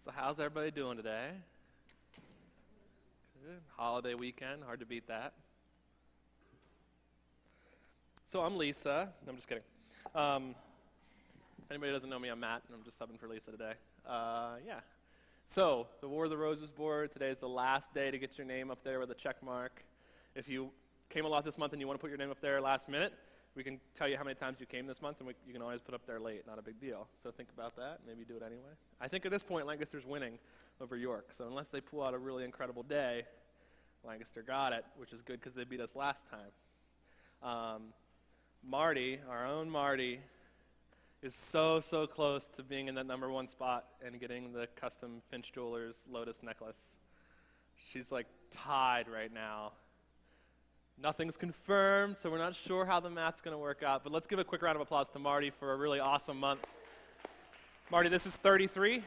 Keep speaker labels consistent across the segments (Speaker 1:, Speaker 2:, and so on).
Speaker 1: So how's everybody doing today? Good. Holiday weekend, hard to beat that. So I'm Lisa. No, I'm just kidding. Anybody who doesn't know me, I'm Matt, and I'm just subbing for Lisa today. Yeah. So the War of the Roses board, today is the last day to get your name up there with a check mark. If you came a lot this month and you want to put your name up there last minute, we can tell you how many times you came this month, and you can always put up there late, not a big deal. So think about that, maybe do it anyway. I think at this point, Lancaster's winning over York, so unless they pull out a really incredible day, Lancaster got it, which is good because they beat us last time. Marty, our own Marty, is so close to being in that number one spot and getting the custom Finch Jewelers Lotus necklace. She's like tied right now. Nothing's confirmed, so we're not sure how the math's going to work out, but let's give a quick round of applause to Marty for a really awesome month. Marty, this is 33.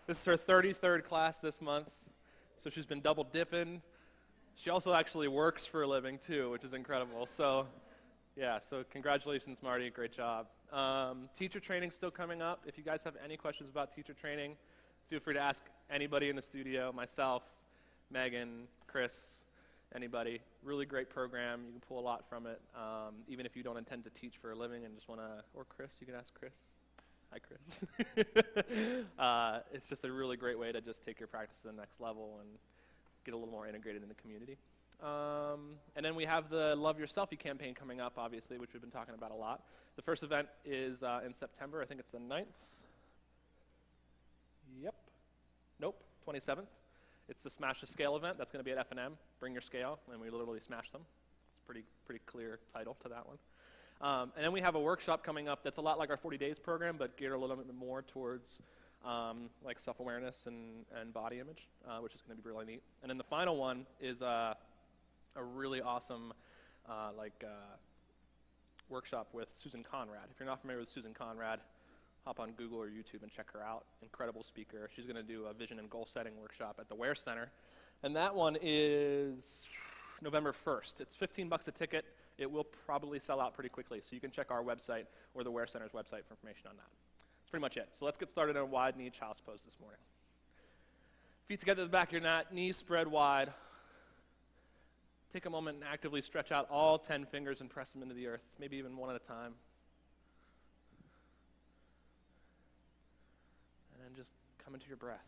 Speaker 1: This is her 33rd class this month, so she's been double dipping. She also actually works for a living too, which is incredible. So, yeah, so congratulations, Marty, great job. Teacher training's still coming up. If you guys have any questions about teacher training, feel free to ask anybody in the studio, myself, Megan, Chris, anybody. Really great program. You can pull a lot from it, even if you don't intend to teach for a living and just want to, or Chris, you can ask Chris. Hi, Chris. It's just a really great way to just take your practice to the next level and get a little more integrated in the community. And then we have the Love Your Selfie campaign coming up, obviously, which we've been talking about a lot. The first event is in September. I think it's the 9th. Yep. Nope, 27th. It's the Smash the Scale event. That's going to be at F&M. Bring your scale, and we literally smash them. It's a pretty clear title to that one. And then we have a workshop coming up that's a lot like our 40 Days program, but geared a little bit more towards like self-awareness and body image, which is going to be really neat. And then the final one is a really awesome workshop with Susan Conrad. If you're not familiar with Susan Conrad, hop on Google or YouTube and check her out. Incredible speaker. She's going to do a vision and goal setting workshop at the Ware Center. And that one is November 1st. It's $15 a ticket. It will probably sell out pretty quickly. So you can check our website or the Ware Center's website for information on that. That's pretty much it. So let's get started on a wide knee child's pose this morning. Feet together at the back of your mat, knees spread wide. Take a moment and actively stretch out all 10 fingers and press them into the earth, maybe even one at a time. And then just come into your breath.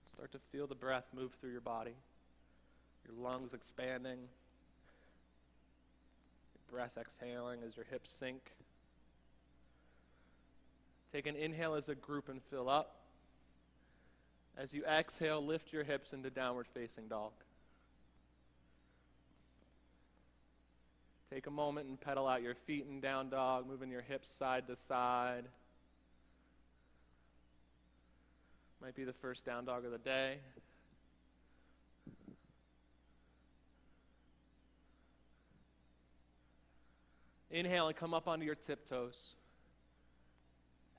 Speaker 1: Start to feel the breath move through your body. Your lungs expanding, your breath exhaling as your hips sink. Take an inhale as a group and fill up. As you exhale, lift your hips into downward facing dog. Take a moment and pedal out your feet in down dog, moving your hips side to side. Might be the first down dog of the day. Inhale and come up onto your tiptoes.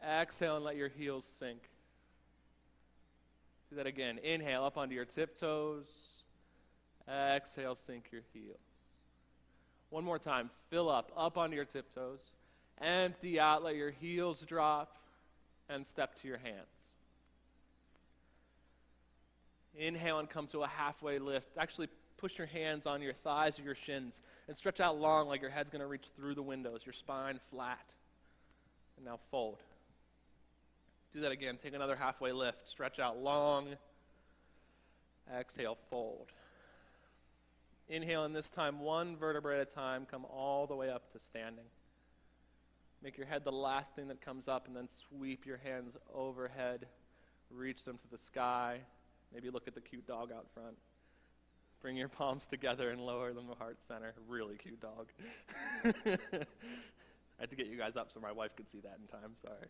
Speaker 1: Exhale and let your heels sink. Do that again. Inhale up onto your tiptoes. Exhale, sink your heels. One more time. Fill up onto your tiptoes. Empty out, let your heels drop, and step to your hands. Inhale and come to a halfway lift. Actually, push your hands on your thighs or your shins and stretch out long like your head's going to reach through the windows, your spine flat. And now fold. Do that again. Take another halfway lift. Stretch out long. Exhale, fold. Inhale, and this time, one vertebrae at a time, come all the way up to standing. Make your head the last thing that comes up, and then sweep your hands overhead. Reach them to the sky. Maybe look at the cute dog out front. Bring your palms together and lower them to heart center. Really cute dog. I had to get you guys up so my wife could see that in time. Sorry.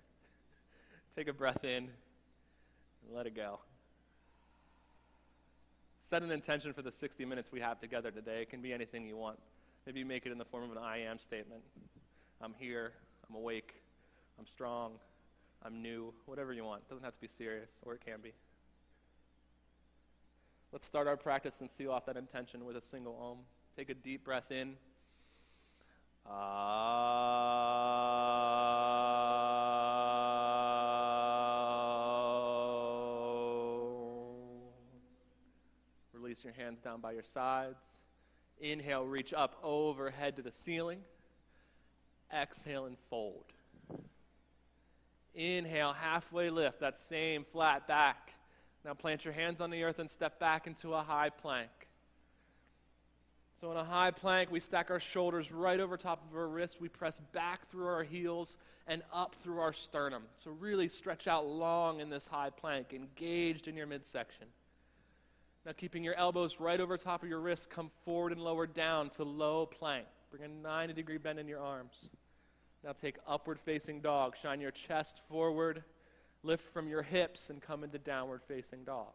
Speaker 1: Take a breath in and let it go. Set an intention for the 60 minutes we have together today. It can be anything you want. Maybe you make it in the form of an I am statement. I'm here. I'm awake. I'm strong. I'm new, whatever you want. It doesn't have to be serious, or it can be. Let's start our practice and seal off that intention with a single Om. Take a deep breath in. Release your hands down by your sides. Inhale, reach up overhead to the ceiling. Exhale and fold. Inhale, halfway lift, that same flat back. Now plant your hands on the earth and step back into a high plank. So in a high plank, we stack our shoulders right over top of our wrists. We press back through our heels and up through our sternum. So really stretch out long in this high plank, engaged in your midsection. Now keeping your elbows right over top of your wrists, come forward and lower down to low plank. Bring a 90-degree bend in your arms. Now take upward facing dog. Shine your chest forward, lift from your hips, and come into downward facing dog.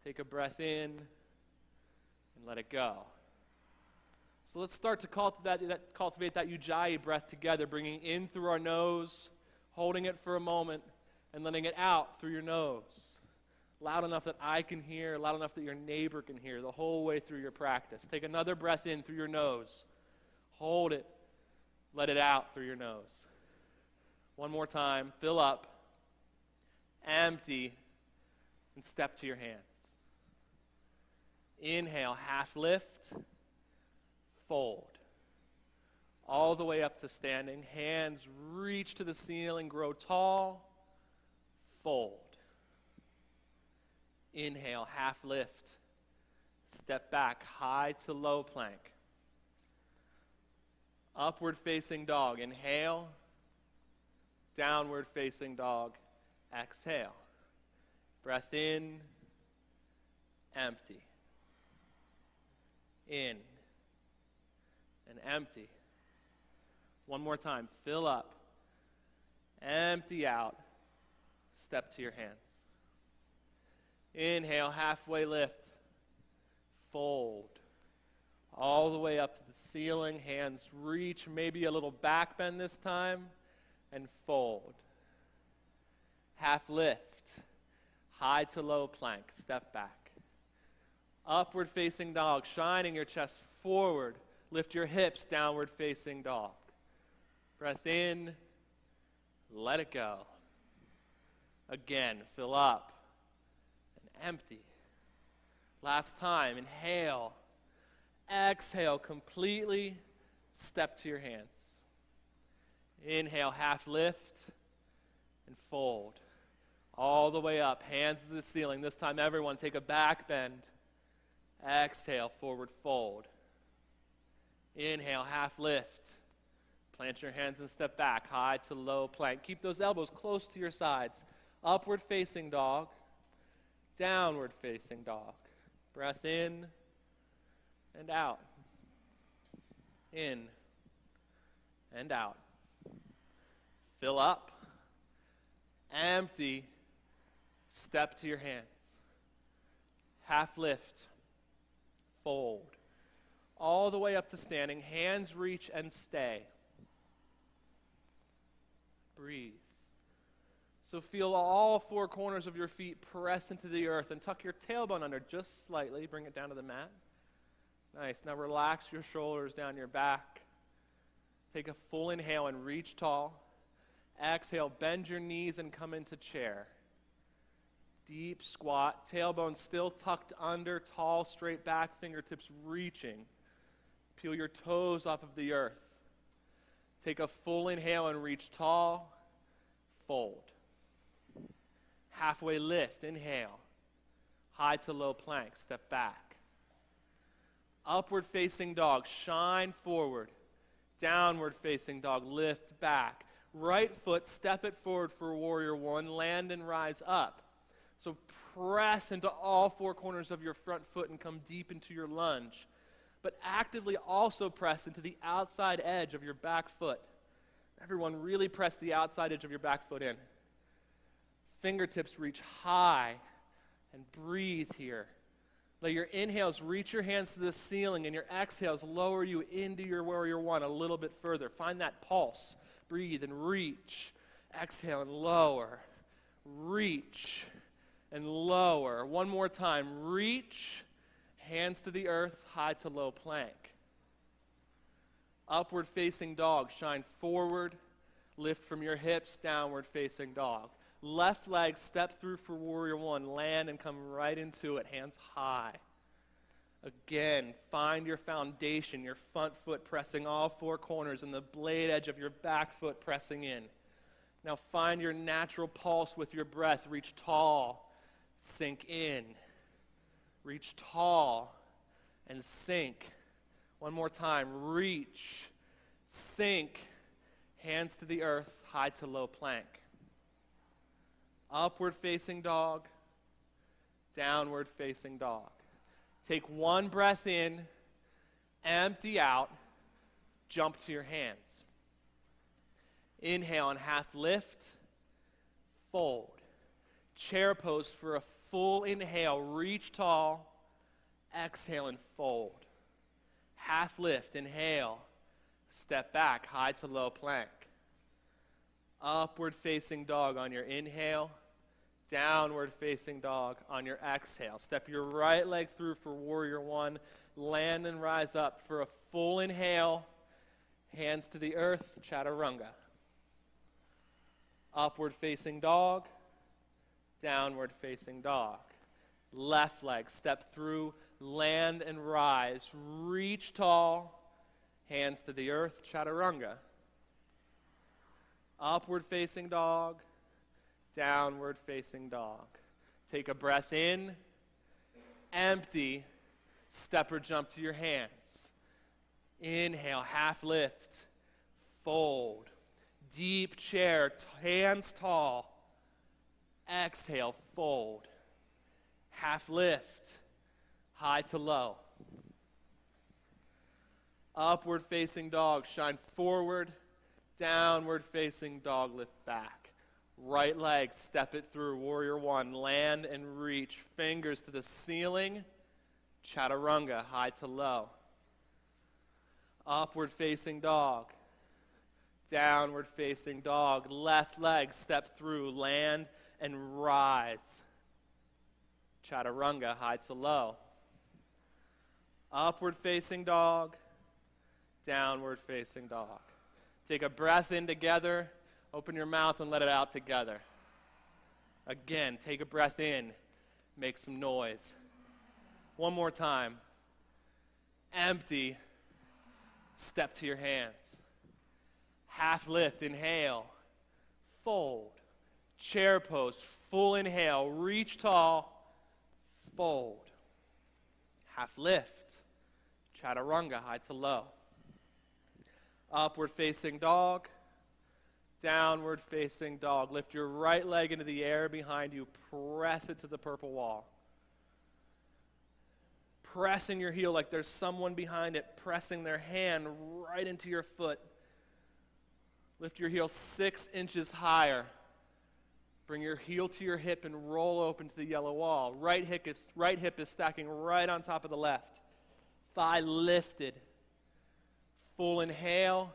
Speaker 1: Take a breath in and let it go. So let's start to cultivate that Ujjayi breath together, bringing in through our nose, holding it for a moment, and letting it out through your nose. Loud enough that I can hear, loud enough that your neighbor can hear the whole way through your practice. Take another breath in through your nose. Hold it. Let it out through your nose. One more time. Fill up. Empty. And step to your hands. Inhale, half lift. Fold. All the way up to standing. Hands reach to the ceiling. Grow tall. Fold. Inhale, half lift. Step back, high to low plank. Upward facing dog. Inhale. Downward facing dog. Exhale. Breath in. Empty. In. And empty. One more time. Fill up. Empty out. Step to your hands. Inhale, halfway lift. Fold. All the way up to the ceiling. Hands reach, maybe a little back bend this time. And fold. Half lift. High to low plank. Step back. Upward facing dog. Shining your chest forward. Lift your hips. Downward facing dog. Breath in. Let it go. Again, fill up. Empty. Last time, inhale. Exhale completely. Step to your hands. Inhale, half lift and fold. All the way up, hands to the ceiling. This time, everyone, take a back bend. Exhale, forward fold. Inhale, half lift. Plant your hands and step back, high to low plank. Keep those elbows close to your sides. Upward facing dog. Downward facing dog. Breath in and out. In and out. Fill up. Empty. Step to your hands. Half lift. Fold. All the way up to standing. Hands reach and stay. Breathe. So feel all four corners of your feet press into the earth and tuck your tailbone under just slightly. Bring it down to the mat. Nice. Now relax your shoulders down your back. Take a full inhale and reach tall. Exhale, bend your knees and come into chair. Deep squat, tailbone still tucked under, tall, straight back, fingertips reaching. Peel your toes off of the earth. Take a full inhale and reach tall. Fold. Halfway lift, inhale. High to low plank, step back. Upward facing dog, shine forward. Downward facing dog, lift back. Right foot, step it forward for warrior one, land and rise up. So press into all four corners of your front foot and come deep into your lunge. But actively also press into the outside edge of your back foot. Everyone, really press the outside edge of your back foot in. Fingertips reach high and breathe here. Let your inhales reach your hands to the ceiling and your exhales lower you into your warrior one a little bit further. Find that pulse. Breathe and reach Exhale and lower. Reach and lower. One more time. Reach, hands to the earth, high to low plank. Upward facing dog. Shine forward. Lift from your hips, downward facing dog. Left leg, step through for warrior one. Land and come right into it, hands high. Again, find your foundation, your front foot pressing all four corners and the blade edge of your back foot pressing in. Now find your natural pulse with your breath. Reach tall, sink in. Reach tall and sink. One more time. Reach, sink, hands to the earth, high to low plank. Upward facing dog, downward facing dog. Take one breath in, empty out, jump to your hands. Inhale and half lift, fold. Chair pose for a full inhale, reach tall, exhale and fold. Half lift, inhale, step back, high to low plank. Upward facing dog on your inhale, downward facing dog on your exhale. Step your right leg through for warrior one. Land and rise up for a full inhale. Hands to the earth, chaturanga. Upward facing dog, downward facing dog. Left leg, step through, land and rise. Reach tall, hands to the earth, chaturanga. Upward facing dog, downward facing dog. Take a breath in, empty, step or jump to your hands. Inhale, half lift, fold. Deep chair, hands tall. Exhale, fold. Half lift, high to low. Upward facing dog, shine forward. Downward facing dog, lift back. Right leg, step it through, warrior one. Land and reach, fingers to the ceiling. Chaturanga, high to low. Upward facing dog. Downward facing dog. Left leg, step through, land and rise. Chaturanga, high to low. Upward facing dog. Downward facing dog. Take a breath in together. Open your mouth and let it out together. Again, take a breath in. Make some noise. One more time. Empty. Step to your hands. Half lift, inhale. Fold. Chair pose, full inhale. Reach tall. Fold. Half lift. Chaturanga, high to low. Upward facing dog. Downward facing dog. Lift your right leg into the air behind you. Press it to the purple wall. Pressing your heel like there's someone behind it, pressing their hand right into your foot. Lift your heel 6 inches higher. Bring your heel to your hip and roll open to the yellow wall. Right hip is stacking right on top of the left. Thigh lifted. Full inhale.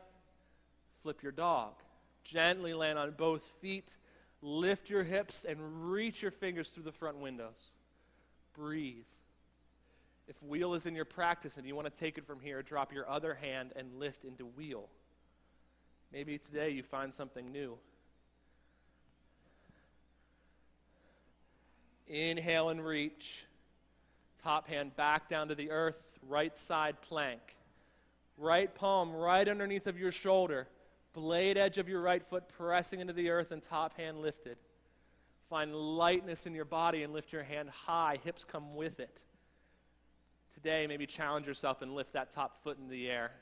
Speaker 1: Flip your dog. Gently land on both feet. Lift your hips and reach your fingers through the front windows. Breathe. If wheel is in your practice and you want to take it from here, drop your other hand and lift into wheel. Maybe today you find something new. Inhale and reach. Top hand back down to the earth. Right side plank. Right palm right underneath of your shoulder. Blade edge of your right foot pressing into the earth and top hand lifted. Find lightness in your body and lift your hand high. Hips come with it. Today, maybe challenge yourself and lift that top foot in the air.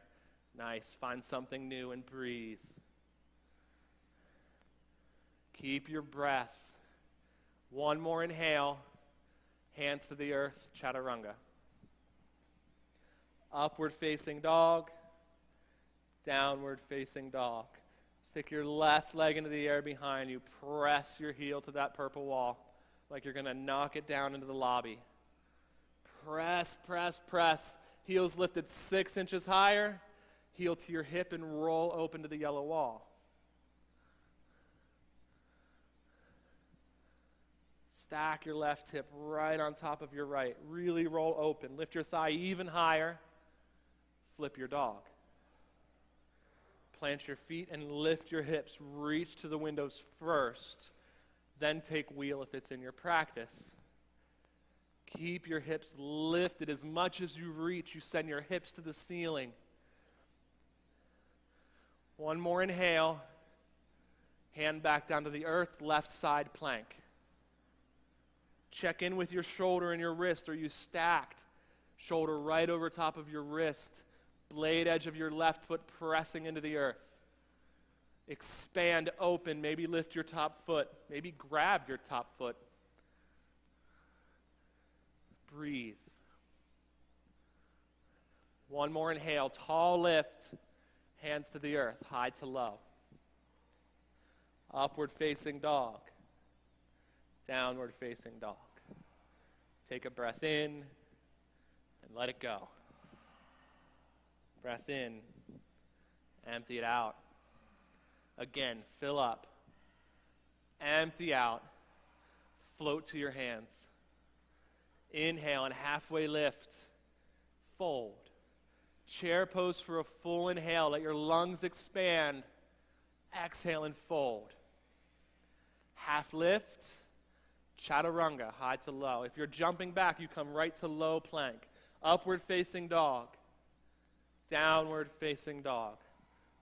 Speaker 1: Nice. Find something new and breathe. Keep your breath. One more inhale. Hands to the earth. Chaturanga. Upward facing dog. Downward facing dog. Stick your left leg into the air behind you. Press your heel to that purple wall like you're going to knock it down into the lobby. Press, press, press. Heels lifted 6 inches higher. Heel to your hip and roll open to the yellow wall. Stack your left hip right on top of your right. Really roll open. Lift your thigh even higher. Flip your dog. Plant your feet and lift your hips. Reach to the windows first. Then take wheel if it's in your practice. Keep your hips lifted as much as you reach. You send your hips to the ceiling. One more inhale. Hand back down to the earth, left side plank. Check in with your shoulder and your wrist. Are you stacked? Shoulder right over top of your wrist. Blade edge of your left foot pressing into the earth. Expand open. Maybe lift your top foot. Maybe grab your top foot. Breathe. One more inhale. Tall lift. Hands to the earth. High to low. Upward facing dog. Downward facing dog. Take a breath in and let it go. Breath in. Empty it out. Again, fill up. Empty out. Float to your hands. Inhale and halfway lift. Fold. Chair pose for a full inhale. Let your lungs expand. Exhale and fold. Half lift. Chaturanga, high to low. If you're jumping back, you come right to low plank. Upward facing dog. Downward facing dog.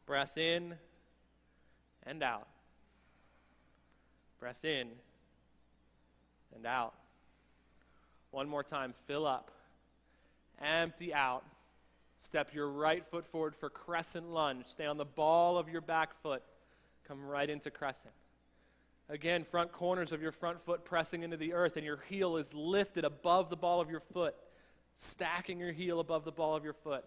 Speaker 1: Breath in and out. Breath in and out. One more time, fill up. Empty out. Step your right foot forward for crescent lunge. Stay on the ball of your back foot. Come right into crescent. Again, front corners of your front foot pressing into the earth, and your heel is lifted above the ball of your foot, stacking your heel above the ball of your foot.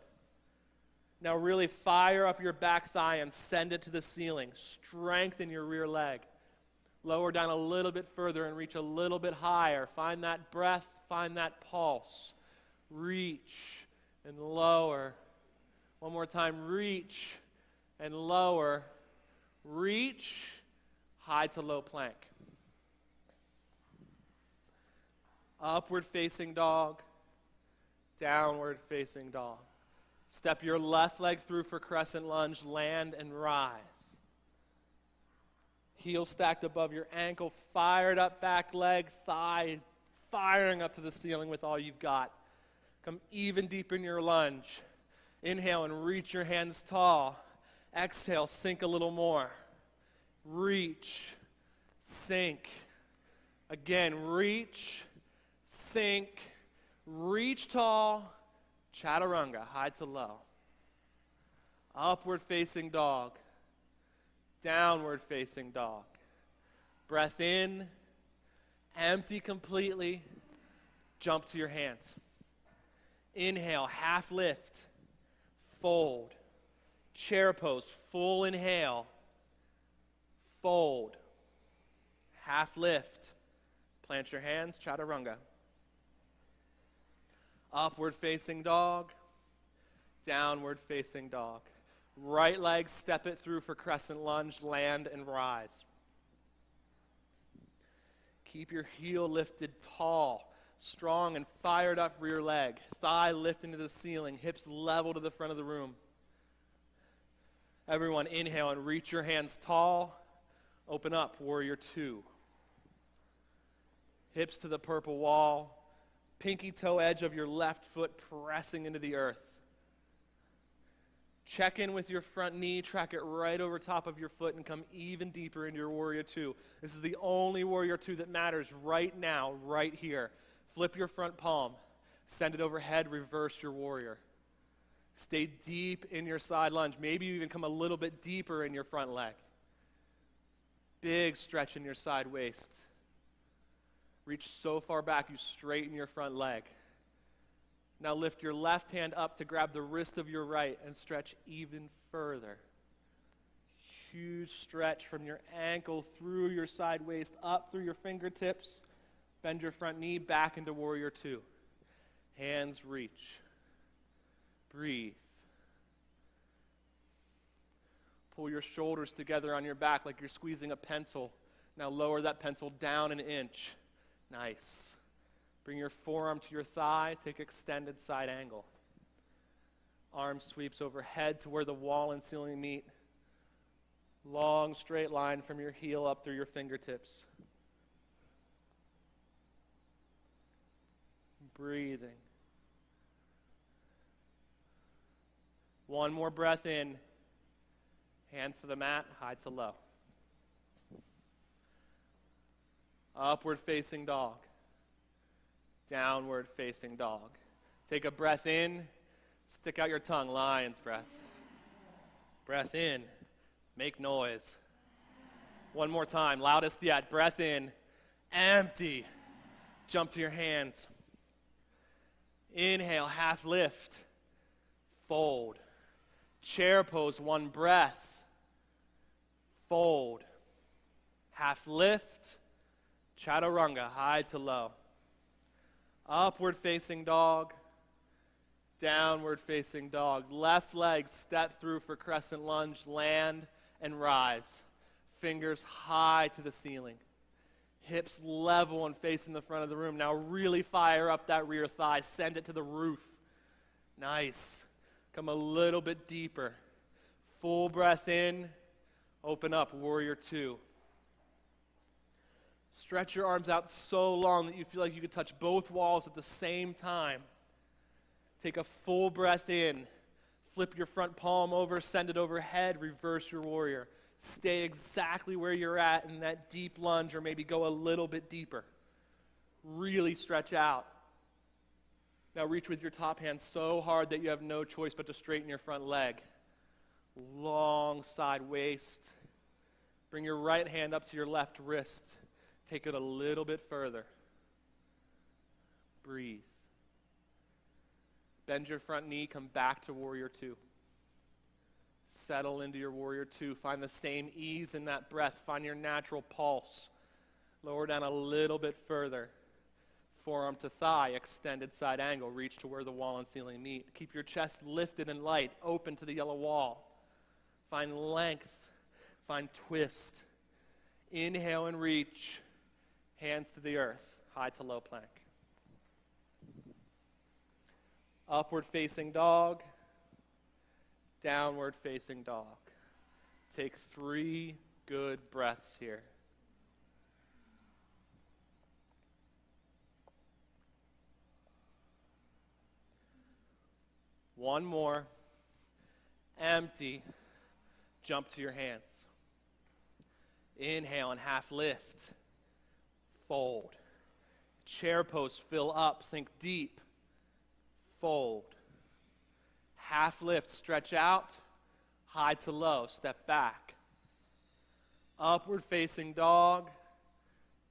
Speaker 1: Now really fire up your back thigh and send it to the ceiling. Strengthen your rear leg. Lower down a little bit further and reach a little bit higher. Find that breath, find that pulse. Reach and lower. One more time, reach and lower. Reach, high to low plank. Upward facing dog, downward facing dog. Step your left leg through for crescent lunge, land and rise. Heel stacked above your ankle, fired up back leg, thigh firing up to the ceiling with all you've got. Come even deeper in your lunge. Inhale and reach your hands tall. Exhale, sink a little more. Reach, sink. Again, reach, sink, reach tall, chaturanga, high to low. Upward facing dog, downward facing dog. Breath in, empty completely, jump to your hands. Inhale, half lift, fold. Chair pose, full inhale, fold. Half lift, plant your hands, chaturanga. Upward facing dog, downward facing dog. Right leg, step it through for crescent lunge, land and rise. Keep your heel lifted tall, strong and fired up rear leg. Thigh lift into the ceiling, hips level to the front of the room. Everyone inhale and reach your hands tall. Open up, warrior two. Hips to the purple wall. Pinky toe edge of your left foot pressing into the earth. Check in with your front knee, track it right over top of your foot and come even deeper into your warrior two. This is the only warrior two that matters right now, right here. Flip your front palm, send it overhead, reverse your warrior. Stay deep in your side lunge. Maybe you even come a little bit deeper in your front leg. Big stretch in your side waist. Reach so far back you straighten your front leg. Now lift your left hand up to grab the wrist of your right and stretch even further. Huge stretch from your ankle through your side waist, up through your fingertips. Bend your front knee back into warrior two. Hands reach. Breathe. Pull your shoulders together on your back like you're squeezing a pencil. Now lower that pencil down an inch. Nice. Bring your forearm to your thigh. Take extended side angle. Arm sweeps overhead to where the wall and ceiling meet. Long straight line from your heel up through your fingertips. Breathing. One more breath in. Hands to the mat, high to low. Upward facing dog. Downward facing dog. Take a breath in. Stick out your tongue, lion's breath. Breath in. Make noise. One more time, loudest yet. Breath in. Empty. Jump to your hands. Inhale, half lift. Fold. Chair pose, one breath. Fold. Half lift. Chaturanga, high to low. Upward facing dog. Downward facing dog. Left leg step through for crescent lunge, land and rise. Fingers high to the ceiling. Hips level and facing the front of the room. Now really fire up that rear thigh. Send it to the roof. Nice. Come a little bit deeper. Full breath in. Open up, warrior two. Stretch your arms out so long that you feel like you could touch both walls at the same time. Take a full breath in. Flip your front palm over, send it overhead, reverse your warrior. Stay exactly where you're at in that deep lunge, or maybe go a little bit deeper. Really stretch out. Now reach with your top hand so hard that you have no choice but to straighten your front leg. Long side waist. Bring your right hand up to your left wrist. Take it a little bit further. Breathe. Bend your front knee, come back to warrior two. Settle into your warrior two. Find the same ease in that breath. Find your natural pulse. Lower down a little bit further. Forearm to thigh, extended side angle. Reach to where the wall and ceiling meet. Keep your chest lifted and light, open to the yellow wall. Find length. Find twist. Inhale and reach. Hands to the earth. High to low plank. Upward facing dog. Downward facing dog. Take 3 good breaths here. One more. Empty. Jump to your hands. Inhale and half lift. Fold. Chair pose, fill up, sink deep. Fold. Half lift, stretch out. High to low, step back. Upward facing dog.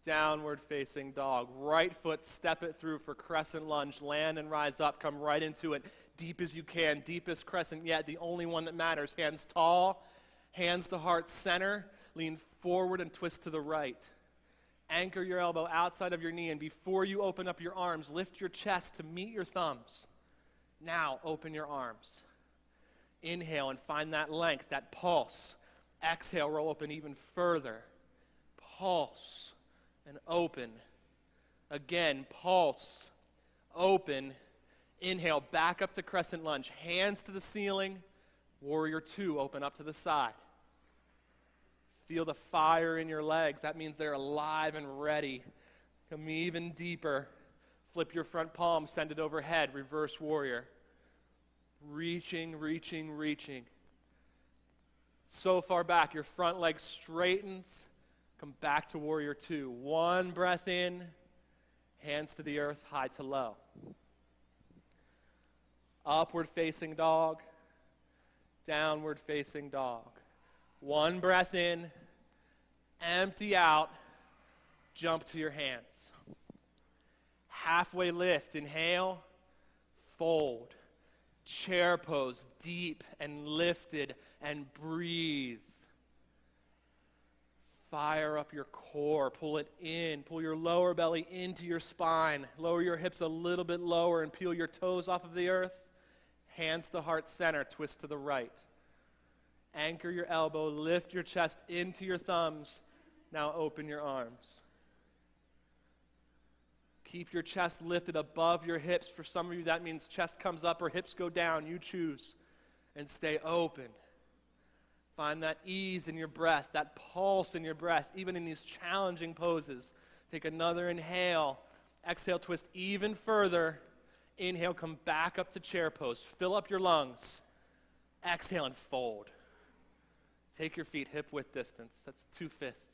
Speaker 1: Downward facing dog. Right foot, step it through for crescent lunge. Land and rise up, come right into it. Deep as you can, deepest crescent yet, the only one that matters. Hands tall, hands to heart center. Lean forward and twist to the right. Anchor your elbow outside of your knee, and before you open up your arms, lift your chest to meet your thumbs. Now, open your arms. Inhale and find that length, that pulse. Exhale, roll open even further. Pulse and open. Again, pulse, open. Inhale, back up to crescent lunge. Hands to the ceiling. Warrior two, open up to the side. Feel the fire in your legs. That means they're alive and ready. Come even deeper. Flip your front palm, send it overhead. Reverse warrior. Reaching, reaching, reaching. So far back, your front leg straightens. Come back to warrior two. One breath in. Hands to the earth, high to low. Upward facing dog. Downward facing dog. One breath in, empty out, jump to your hands. Halfway lift, inhale, fold. Chair pose, deep and lifted, and breathe. Fire up your core, pull it in, pull your lower belly into your spine. Lower your hips a little bit lower and peel your toes off of the earth. Hands to heart center, twist to the right. Anchor your elbow, lift your chest into your thumbs. Now open your arms. Keep your chest lifted above your hips. For some of you, that means chest comes up or hips go down. You choose. And stay open. Find that ease in your breath, that pulse in your breath, even in these challenging poses. Take another inhale. Exhale, twist even further. Inhale, come back up to chair pose. Fill up your lungs. Exhale and fold. Take your feet hip width distance. That's 2 fists.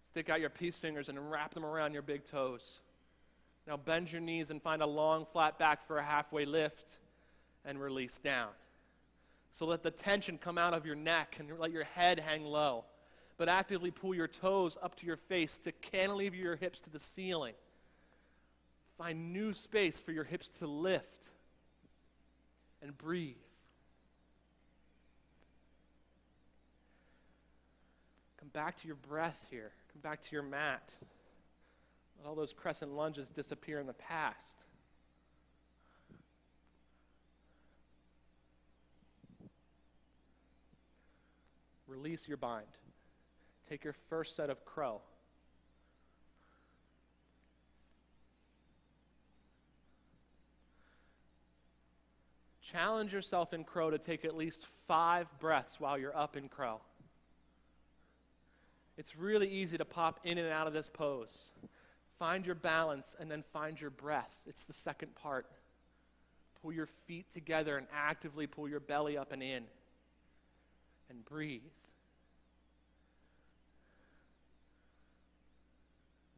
Speaker 1: Stick out your peace fingers and wrap them around your big toes. Now bend your knees and find a long flat back for a halfway lift and release down. So let the tension come out of your neck and let your head hang low. But actively pull your toes up to your face to cantilever your hips to the ceiling. Find new space for your hips to lift and breathe. Come back to your breath here. Come back to your mat. Let all those crescent lunges disappear in the past. Release your bind. Take your first set of crow. Challenge yourself in crow to take at least 5 breaths while you're up in crow. It's really easy to pop in and out of this pose. Find your balance and then find your breath. It's the second part. Pull your feet together and actively pull your belly up and in. And breathe.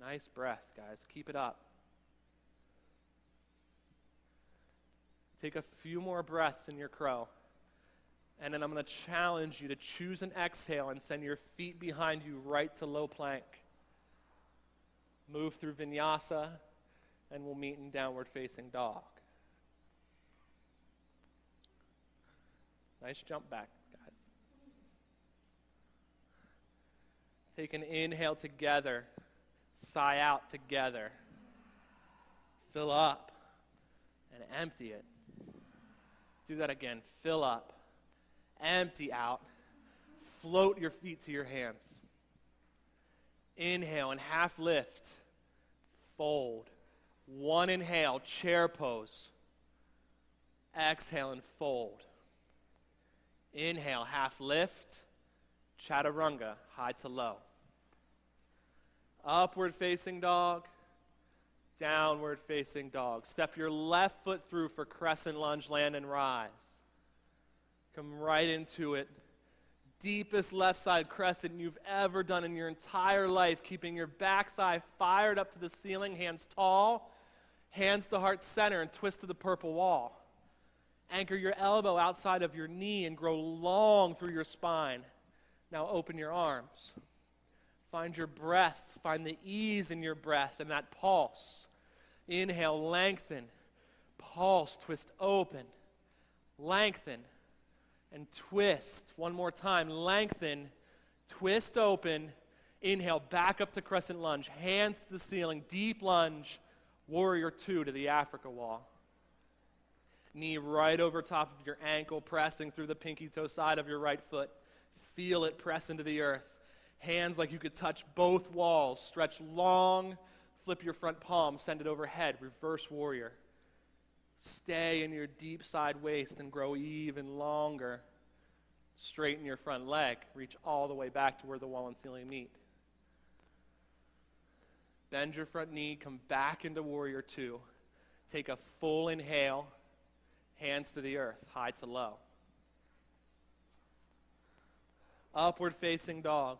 Speaker 1: Nice breath, guys. Keep it up. Take a few more breaths in your crow. And then I'm going to challenge you to choose an exhale and send your feet behind you right to low plank. Move through Vinyasa, and we'll meet in downward facing dog. Nice jump back, guys. Take an inhale together. Sigh out together. Fill up and empty it. Do that again. Fill up. Empty out. Float your feet to your hands. Inhale and half lift. Fold. 1 inhale, chair pose. Exhale and fold. Inhale, half lift. Chaturanga, high to low. Upward facing dog. Downward facing dog. Step your left foot through for crescent lunge, land and rise. Come right into it. Deepest left side crescent you've ever done in your entire life, keeping your back thigh fired up to the ceiling, hands tall, hands to heart center, and twist to the purple wall. Anchor your elbow outside of your knee and grow long through your spine. Now open your arms. Find your breath. Find the ease in your breath and that pulse. Inhale, lengthen. Pulse, twist open. Lengthen. And twist. One more time. Lengthen. Twist open. Inhale, back up to crescent lunge. Hands to the ceiling. Deep lunge. Warrior 2 to the Africa wall. Knee right over top of your ankle, pressing through the pinky toe side of your right foot. Feel it press into the earth. Hands like you could touch both walls. Stretch long. Flip your front palm. Send it overhead. Reverse warrior. Stay in your deep side waist and grow even longer. Straighten your front leg. Reach all the way back to where the wall and ceiling meet. Bend your front knee. Come back into warrior 2. Take a full inhale. Hands to the earth. High to low. Upward facing dog.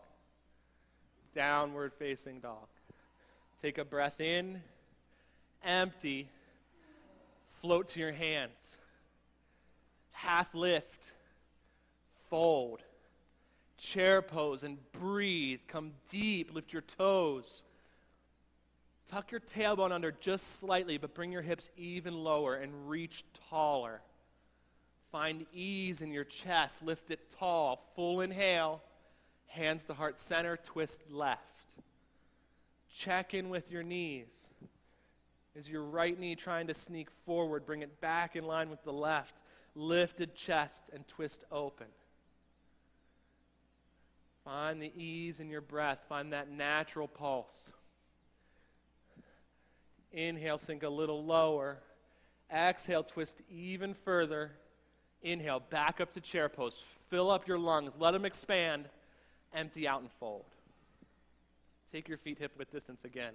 Speaker 1: Downward facing dog. Take a breath in. Empty. Float to your hands. Half lift. Fold. Chair pose and breathe. Come deep. Lift your toes. Tuck your tailbone under just slightly, but bring your hips even lower and reach taller. Find ease in your chest. Lift it tall. Full inhale. Hands to heart center. Twist left. Check in with your knees. Is your right knee trying to sneak forward? Bring it back in line with the left. Lifted chest and twist open. Find the ease in your breath. Find that natural pulse. Inhale, sink a little lower. Exhale, twist even further. Inhale, back up to chair pose. Fill up your lungs. Let them expand. Empty out and fold. Take your feet hip-width distance again.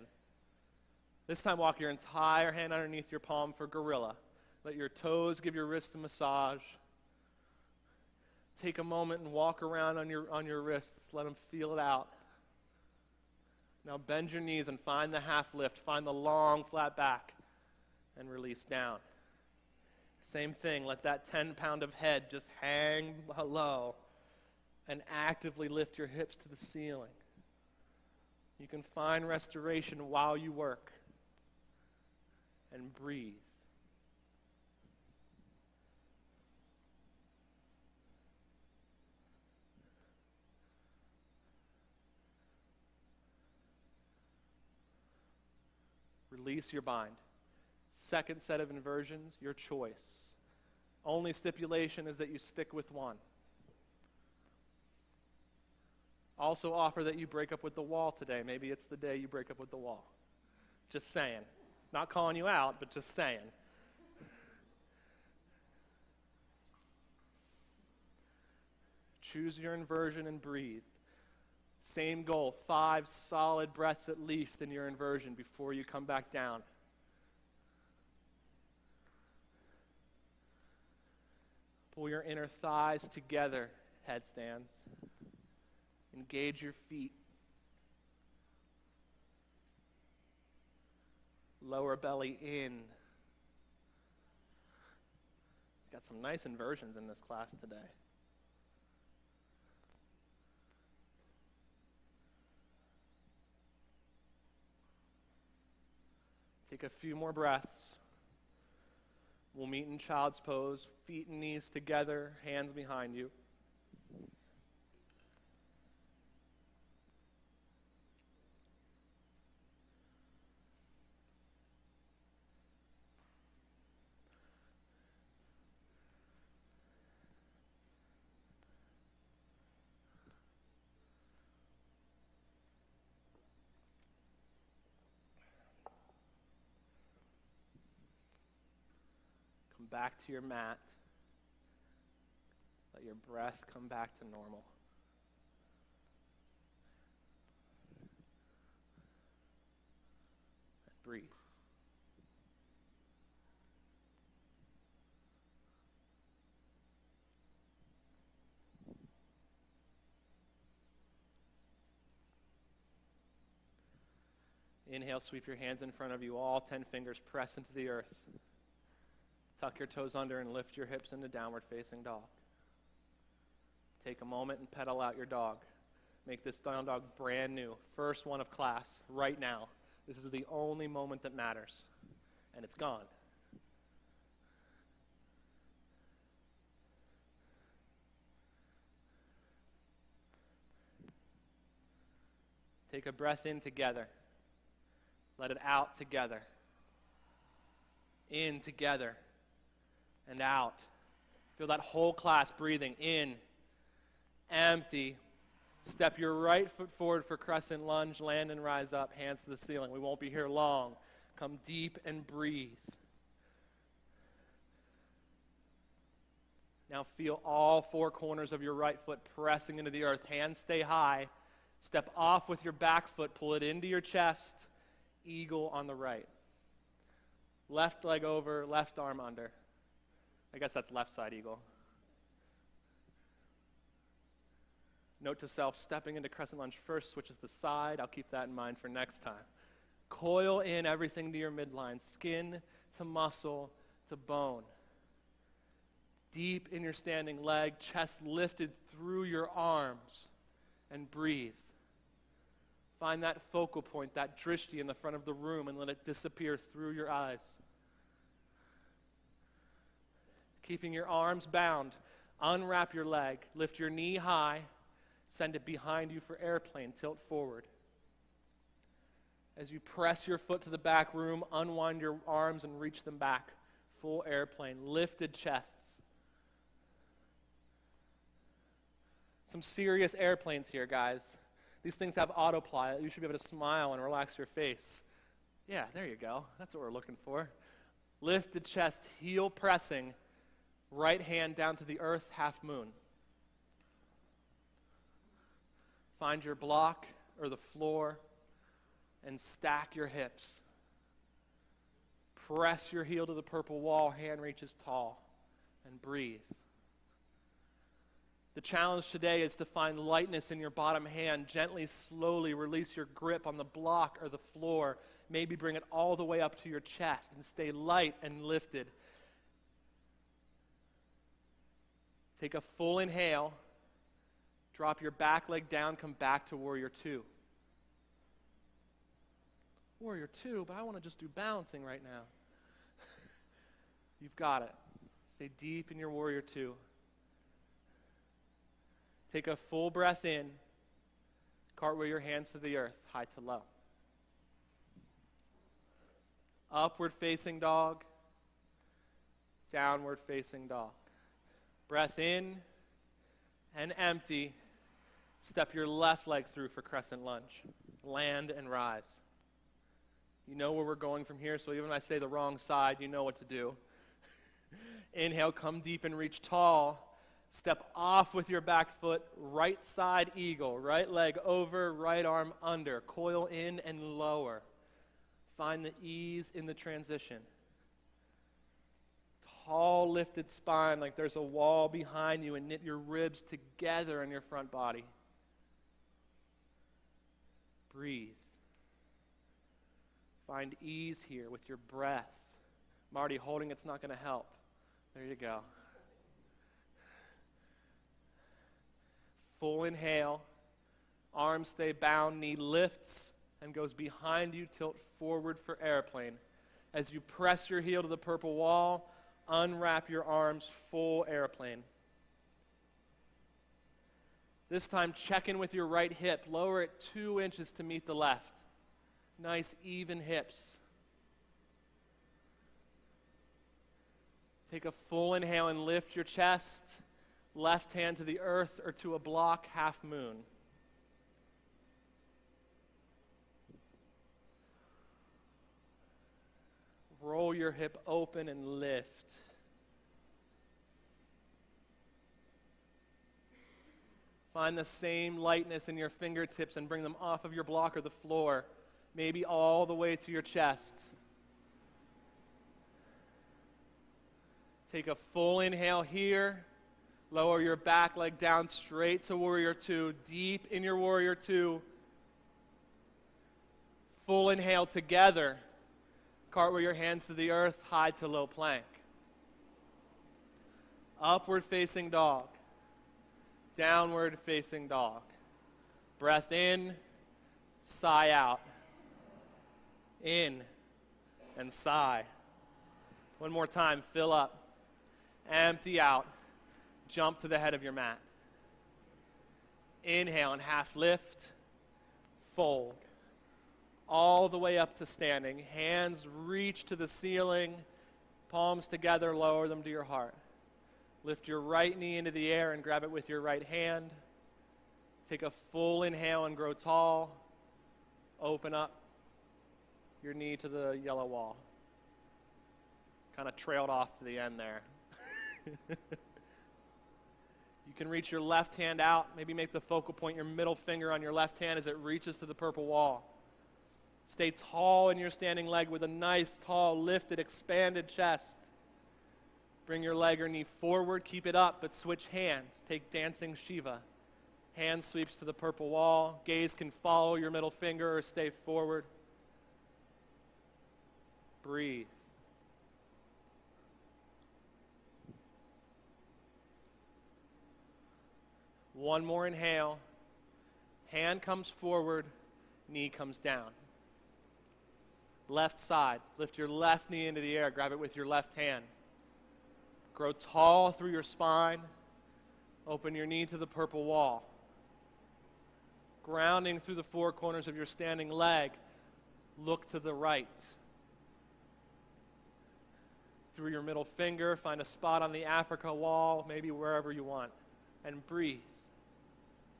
Speaker 1: This time, walk your entire hand underneath your palm for gorilla. Let your toes give your wrist a massage. Take a moment and walk around on your wrists. Let them feel it out. Now bend your knees and find the half lift. Find the long, flat back. And release down. Same thing. Let that 10-pound of head just hang low. And actively lift your hips to the ceiling. You can find restoration while you work. And breathe. Release your bind. Second set of inversions, your choice. Only stipulation is that you stick with one. Also offer that you break up with the wall today. Maybe it's the day you break up with the wall. Just saying. Not calling you out, but just saying. Choose your inversion and breathe. Same goal, 5 solid breaths at least in your inversion before you come back down. Pull your inner thighs together, headstands. Engage your feet. Lower belly in. Got some nice inversions in this class today. Take a few more breaths. We'll meet in child's pose, feet and knees together, hands behind you. Back to your mat. Let your breath come back to normal. And breathe. Inhale, sweep your hands in front of you. All 10 fingers press into the earth. Tuck your toes under and lift your hips into downward facing dog. Take a moment and pedal out your dog. Make this down dog brand new. First one of class, right now. This is the only moment that matters. And it's gone. Take a breath in together. Let it out together. In together. And out. Feel that whole class breathing in, empty. Step your right foot forward for crescent lunge, land and rise up, hands to the ceiling. We won't be here long. Come deep and breathe. Now feel all 4 corners of your right foot pressing into the earth. Hands stay high. Step off with your back foot, pull it into your chest. Eagle on the right. Left leg over, left arm under. I guess that's left side eagle. Note to self, stepping into crescent lunge first switches the side. I'll keep that in mind for next time. Coil in everything to your midline, skin to muscle to bone. Deep in your standing leg, chest lifted through your arms, and breathe. Find that focal point, that drishti in the front of the room, and let it disappear through your eyes. Keeping your arms bound, unwrap your leg, lift your knee high, send it behind you for airplane, tilt forward. As you press your foot to the back room, unwind your arms and reach them back. Full airplane, lifted chests. Some serious airplanes here, guys. These things have autopilot. You should be able to smile and relax your face. Yeah, there you go. That's what we're looking for. Lifted chest, heel pressing, right hand down to the earth, half moon. Find your block or the floor and stack your hips. Press your heel to the purple wall, hand reaches tall, and breathe. The challenge today is to find lightness in your bottom hand. Gently, slowly release your grip on the block or the floor. Maybe bring it all the way up to your chest and stay light and lifted. Take a full inhale. Drop your back leg down, come back to warrior two. Warrior two, but I want to just do balancing right now. You've got it. Stay deep in your warrior two. Take a full breath in. Cartwheel your hands to the earth, high to low. Upward facing dog. Downward facing dog. Breath in and empty. Step your left leg through for crescent lunge. Land and rise. You know where we're going from here, so even if I say the wrong side, you know what to do. Inhale, come deep and reach tall. Step off with your back foot, right side eagle. Right leg over, right arm under. Coil in and lower. Find the ease in the transition. Tall lifted spine like there's a wall behind you, and knit your ribs together in your front body. Breathe. Find ease here with your breath. Marty, holding it's not going to help. There you go. Full inhale. Arms stay bound, knee lifts and goes behind you, tilt forward for airplane. As you press your heel to the purple wall, unwrap your arms, full airplane. This time, check in with your right hip. Lower it 2 inches to meet the left. Nice, even hips. Take a full inhale and lift your chest. Left hand to the earth or to a block, half moon. Roll your hip open and lift. Find the same lightness in your fingertips and bring them off of your block or the floor, maybe all the way to your chest. Take a full inhale here. Lower your back leg down straight to warrior two, deep in your warrior two. Full inhale together. Cartwheel your hands to the earth, high to low plank. Upward facing dog. Downward facing dog. Breath in, sigh out. In and sigh. One more time, fill up. Empty out. Jump to the head of your mat. Inhale and half lift. Fold. All the way up to standing. Hands reach to the ceiling. Palms together, lower them to your heart. Lift your right knee into the air and grab it with your right hand. Take a full inhale and grow tall. Open up your knee to the yellow wall. Kind of trailed off to the end there. You can reach your left hand out. Maybe make the focal point your middle finger on your left hand as it reaches to the purple wall. Stay tall in your standing leg with a nice, tall, lifted, expanded chest. Bring your leg or knee forward. Keep it up, but switch hands. Take dancing Shiva. Hand sweeps to the purple wall. Gaze can follow your middle finger or stay forward. Breathe. One more inhale. Hand comes forward. Knee comes down. Left side. Lift your left knee into the air. Grab it with your left hand. Grow tall through your spine. Open your knee to the purple wall. Grounding through the four corners of your standing leg. Look to the right. Through your middle finger, find a spot on the Africa wall, maybe wherever you want, and breathe.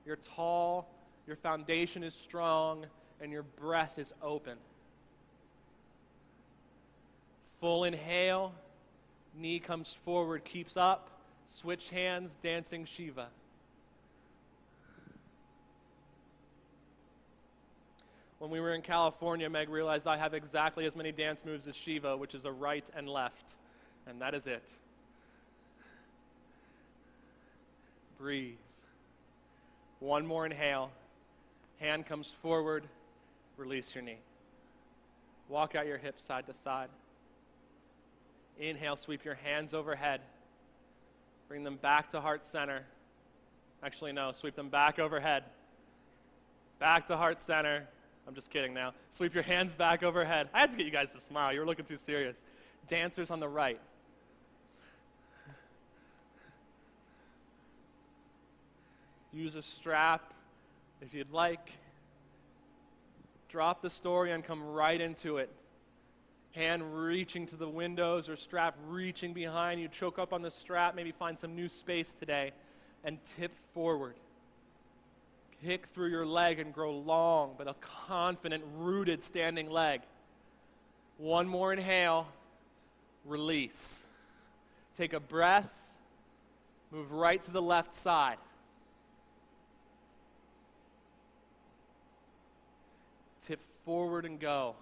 Speaker 1: You're tall, your foundation is strong, and your breath is open. Full inhale, knee comes forward, keeps up, switch hands, dancing Shiva. When we were in California, Meg realized I have exactly as many dance moves as Shiva, which is a right and left, and that is it. Breathe. One more inhale. Hand comes forward, release your knee. Walk out your hips side to side. Inhale, sweep your hands overhead. Bring them back to heart center. Actually, no, sweep them back overhead. Back to heart center. I'm just kidding now. Sweep your hands back overhead. I had to get you guys to smile. You were looking too serious. Dancers on the right. Use a strap if you'd like. Drop the story and come right into it. Hand reaching to the windows or strap reaching behind you. Choke up on the strap. Maybe find some new space today. And tip forward. Kick through your leg and grow long, but a confident, rooted standing leg. One more inhale. Release. Take a breath. Move right to the left side. Tip forward and go.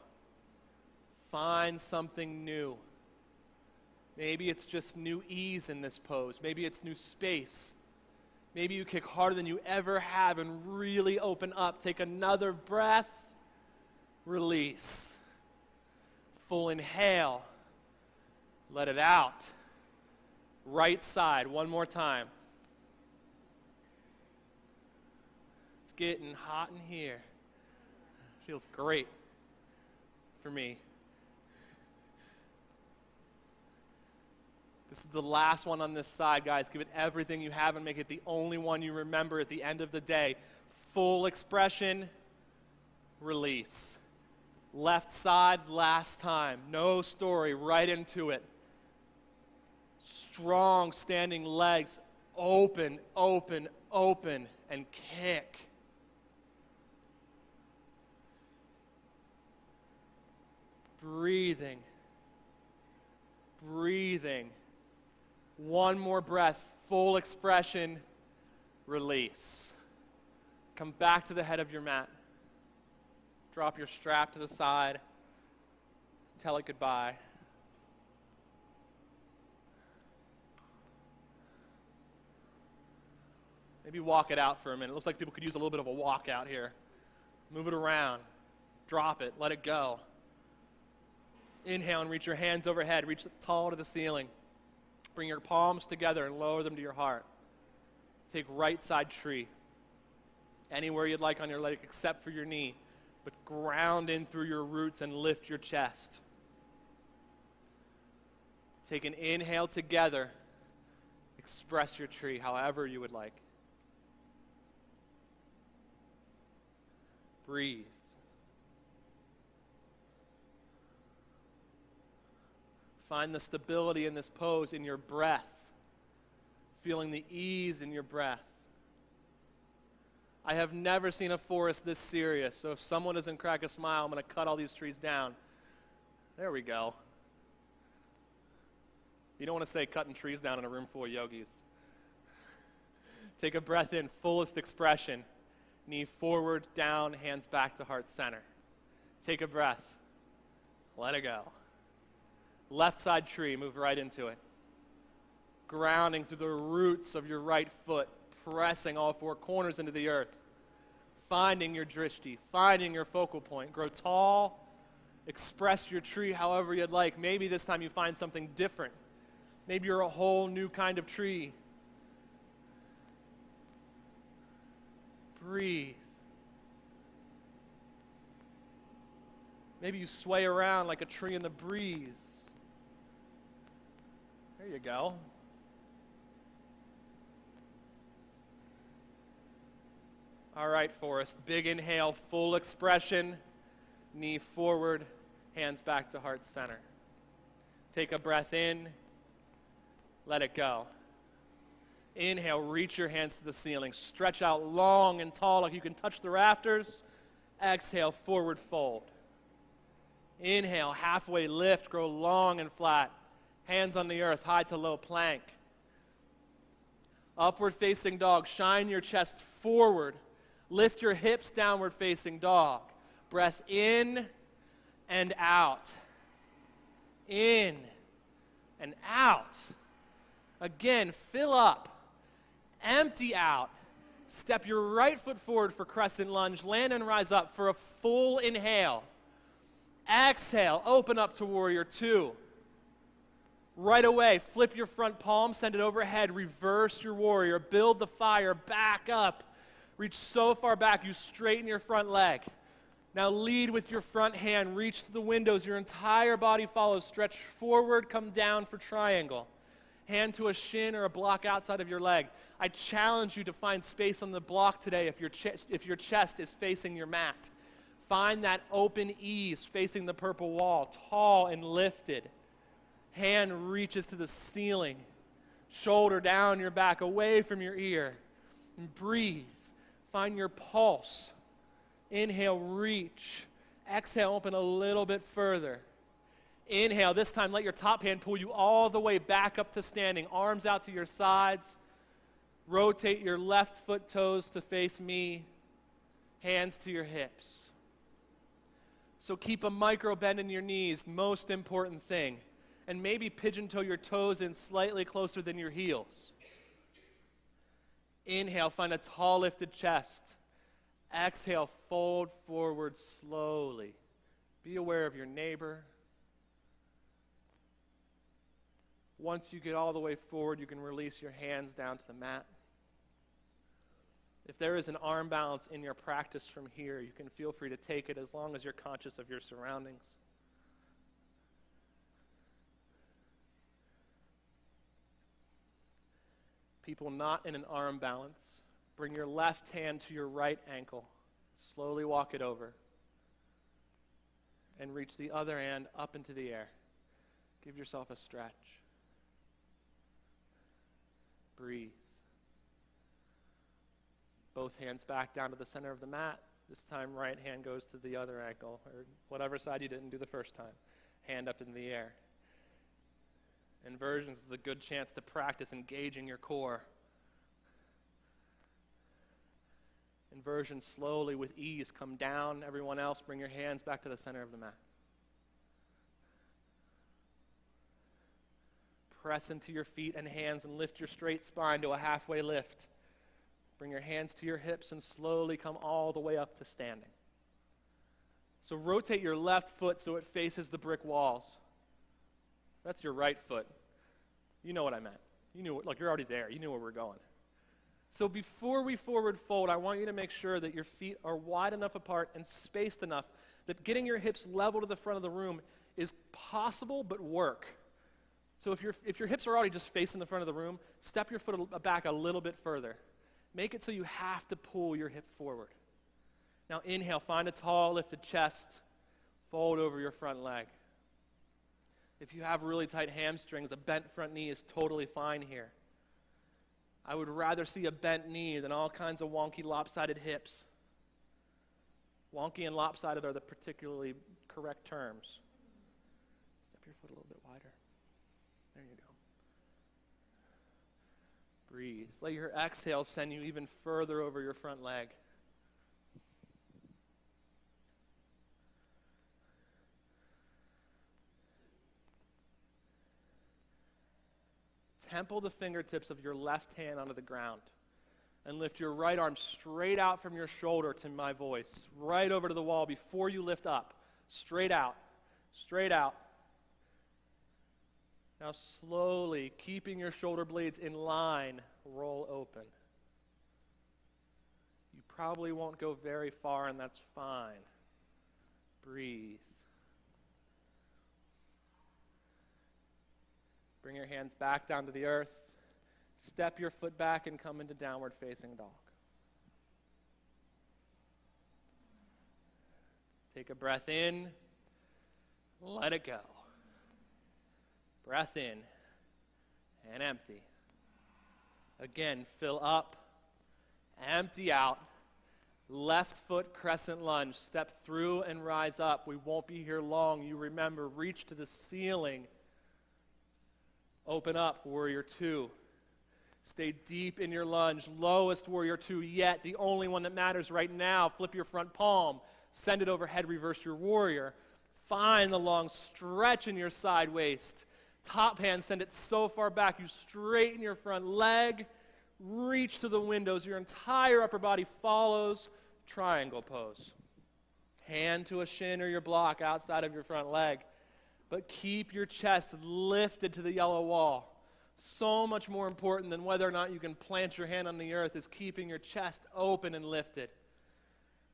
Speaker 1: Find something new. Maybe it's just new ease in this pose. Maybe it's new space. Maybe you kick harder than you ever have and really open up. Take another breath. Release. Full inhale. Let it out. Right side, one more time. It's getting hot in here. Feels great for me. This is the last one on this side, guys. Give it everything you have and make it the only one you remember at the end of the day. Full expression, release. Left side, last time. No story, right into it. Strong standing legs. Open, open, open, and kick. Breathing. Breathing. One more breath, full expression, release. Come back to the head of your mat. Drop your strap to the side. Tell it goodbye. Maybe walk it out for a minute. It looks like people could use a little bit of a walk out here. Move it around. Drop it. Let it go. Inhale and reach your hands overhead. Reach tall to the ceiling. Bring your palms together and lower them to your heart. Take right side tree. Anywhere you'd like on your leg except for your knee. But ground in through your roots and lift your chest. Take an inhale together. Express your tree however you would like. Breathe. Find the stability in this pose in your breath, feeling the ease in your breath. I have never seen a forest this serious, so if someone doesn't crack a smile, I'm going to cut all these trees down. There we go. You don't want to say cutting trees down in a room full of yogis. Take a breath in, fullest expression. Knee forward, down, hands back to heart center. Take a breath. Let it go. Left side tree, move right into it. Grounding through the roots of your right foot, pressing all four corners into the earth. Finding your drishti, finding your focal point. Grow tall, express your tree however you'd like. Maybe this time you find something different. Maybe you're a whole new kind of tree. Breathe. Maybe you sway around like a tree in the breeze. There you go. All right, Forest. Big inhale, full expression. Knee forward, hands back to heart center. Take a breath in. Let it go. Inhale, reach your hands to the ceiling. Stretch out long and tall like you can touch the rafters. Exhale, forward fold. Inhale, halfway lift, grow long and flat. Hands on the earth, high to low plank. Upward facing dog, shine your chest forward. Lift your hips, downward facing dog. Breath in and out. In and out. Again, fill up. Empty out. Step your right foot forward for crescent lunge. Land and rise up for a full inhale. Exhale, open up to warrior two. Right away, flip your front palm, send it overhead, reverse your warrior, build the fire, back up. Reach so far back, you straighten your front leg. Now lead with your front hand, reach to the windows, your entire body follows. Stretch forward, come down for triangle. Hand to a shin or a block outside of your leg. I challenge you to find space on the block today if your chest is facing your mat. Find that open ease facing the purple wall, tall and lifted. Hand reaches to the ceiling. Shoulder down your back, away from your ear. And breathe. Find your pulse. Inhale, reach. Exhale, open a little bit further. Inhale, this time let your top hand pull you all the way back up to standing. Arms out to your sides. Rotate your left foot toes to face me. Hands to your hips. So keep a micro bend in your knees, most important thing. And maybe pigeon toe your toes in slightly closer than your heels. Inhale, find a tall lifted chest. Exhale, fold forward slowly. Be aware of your neighbor. Once you get all the way forward, you can release your hands down to the mat. If there is an arm balance in your practice from here, you can feel free to take it as long as you're conscious of your surroundings. People not in an arm balance, bring your left hand to your right ankle. Slowly walk it over. And reach the other hand up into the air. Give yourself a stretch. Breathe. Both hands back down to the center of the mat. This time, right hand goes to the other ankle, or whatever side you didn't do the first time. Hand up in the air. Inversions is a good chance to practice engaging your core. Inversion slowly with ease. Come down. Everyone else, bring your hands back to the center of the mat. Press into your feet and hands and lift your straight spine to a halfway lift. Bring your hands to your hips and slowly come all the way up to standing. So rotate your left foot so it faces the brick walls. That's your right foot. You know what I meant. You knew, like, you're already there. You knew where we're going. So before we forward fold, I want you to make sure that your feet are wide enough apart and spaced enough that getting your hips level to the front of the room is possible, but work. So if your hips are already just facing the front of the room, step your foot back a little bit further. Make it so you have to pull your hip forward. Now inhale, find a tall lifted chest, fold over your front leg. If you have really tight hamstrings, a bent front knee is totally fine here. I would rather see a bent knee than all kinds of wonky, lopsided hips. Wonky and lopsided are the particularly correct terms. Step your foot a little bit wider. There you go. Breathe. Let your exhale send you even further over your front leg. Temple the fingertips of your left hand onto the ground and lift your right arm straight out from your shoulder to my voice, right over to the wall before you lift up. Straight out, straight out. Now slowly, keeping your shoulder blades in line, roll open. You probably won't go very far, and that's fine. Breathe. Bring your hands back down to the earth. Step your foot back and come into downward facing dog. Take a breath in. Let it go. Breath in and empty. Again, fill up, empty out. Left foot crescent lunge. Step through and rise up. We won't be here long. You remember, reach to the ceiling. Open up, warrior two. Stay deep in your lunge. Lowest warrior two yet, the only one that matters right now. Flip your front palm. Send it overhead, reverse your warrior. Find the long stretch in your side waist. Top hand, send it so far back. You straighten your front leg. Reach to the windows. Your entire upper body follows. Triangle pose. Hand to a shin or your block outside of your front leg. But keep your chest lifted to the yellow wall. So much more important than whether or not you can plant your hand on the earth is keeping your chest open and lifted.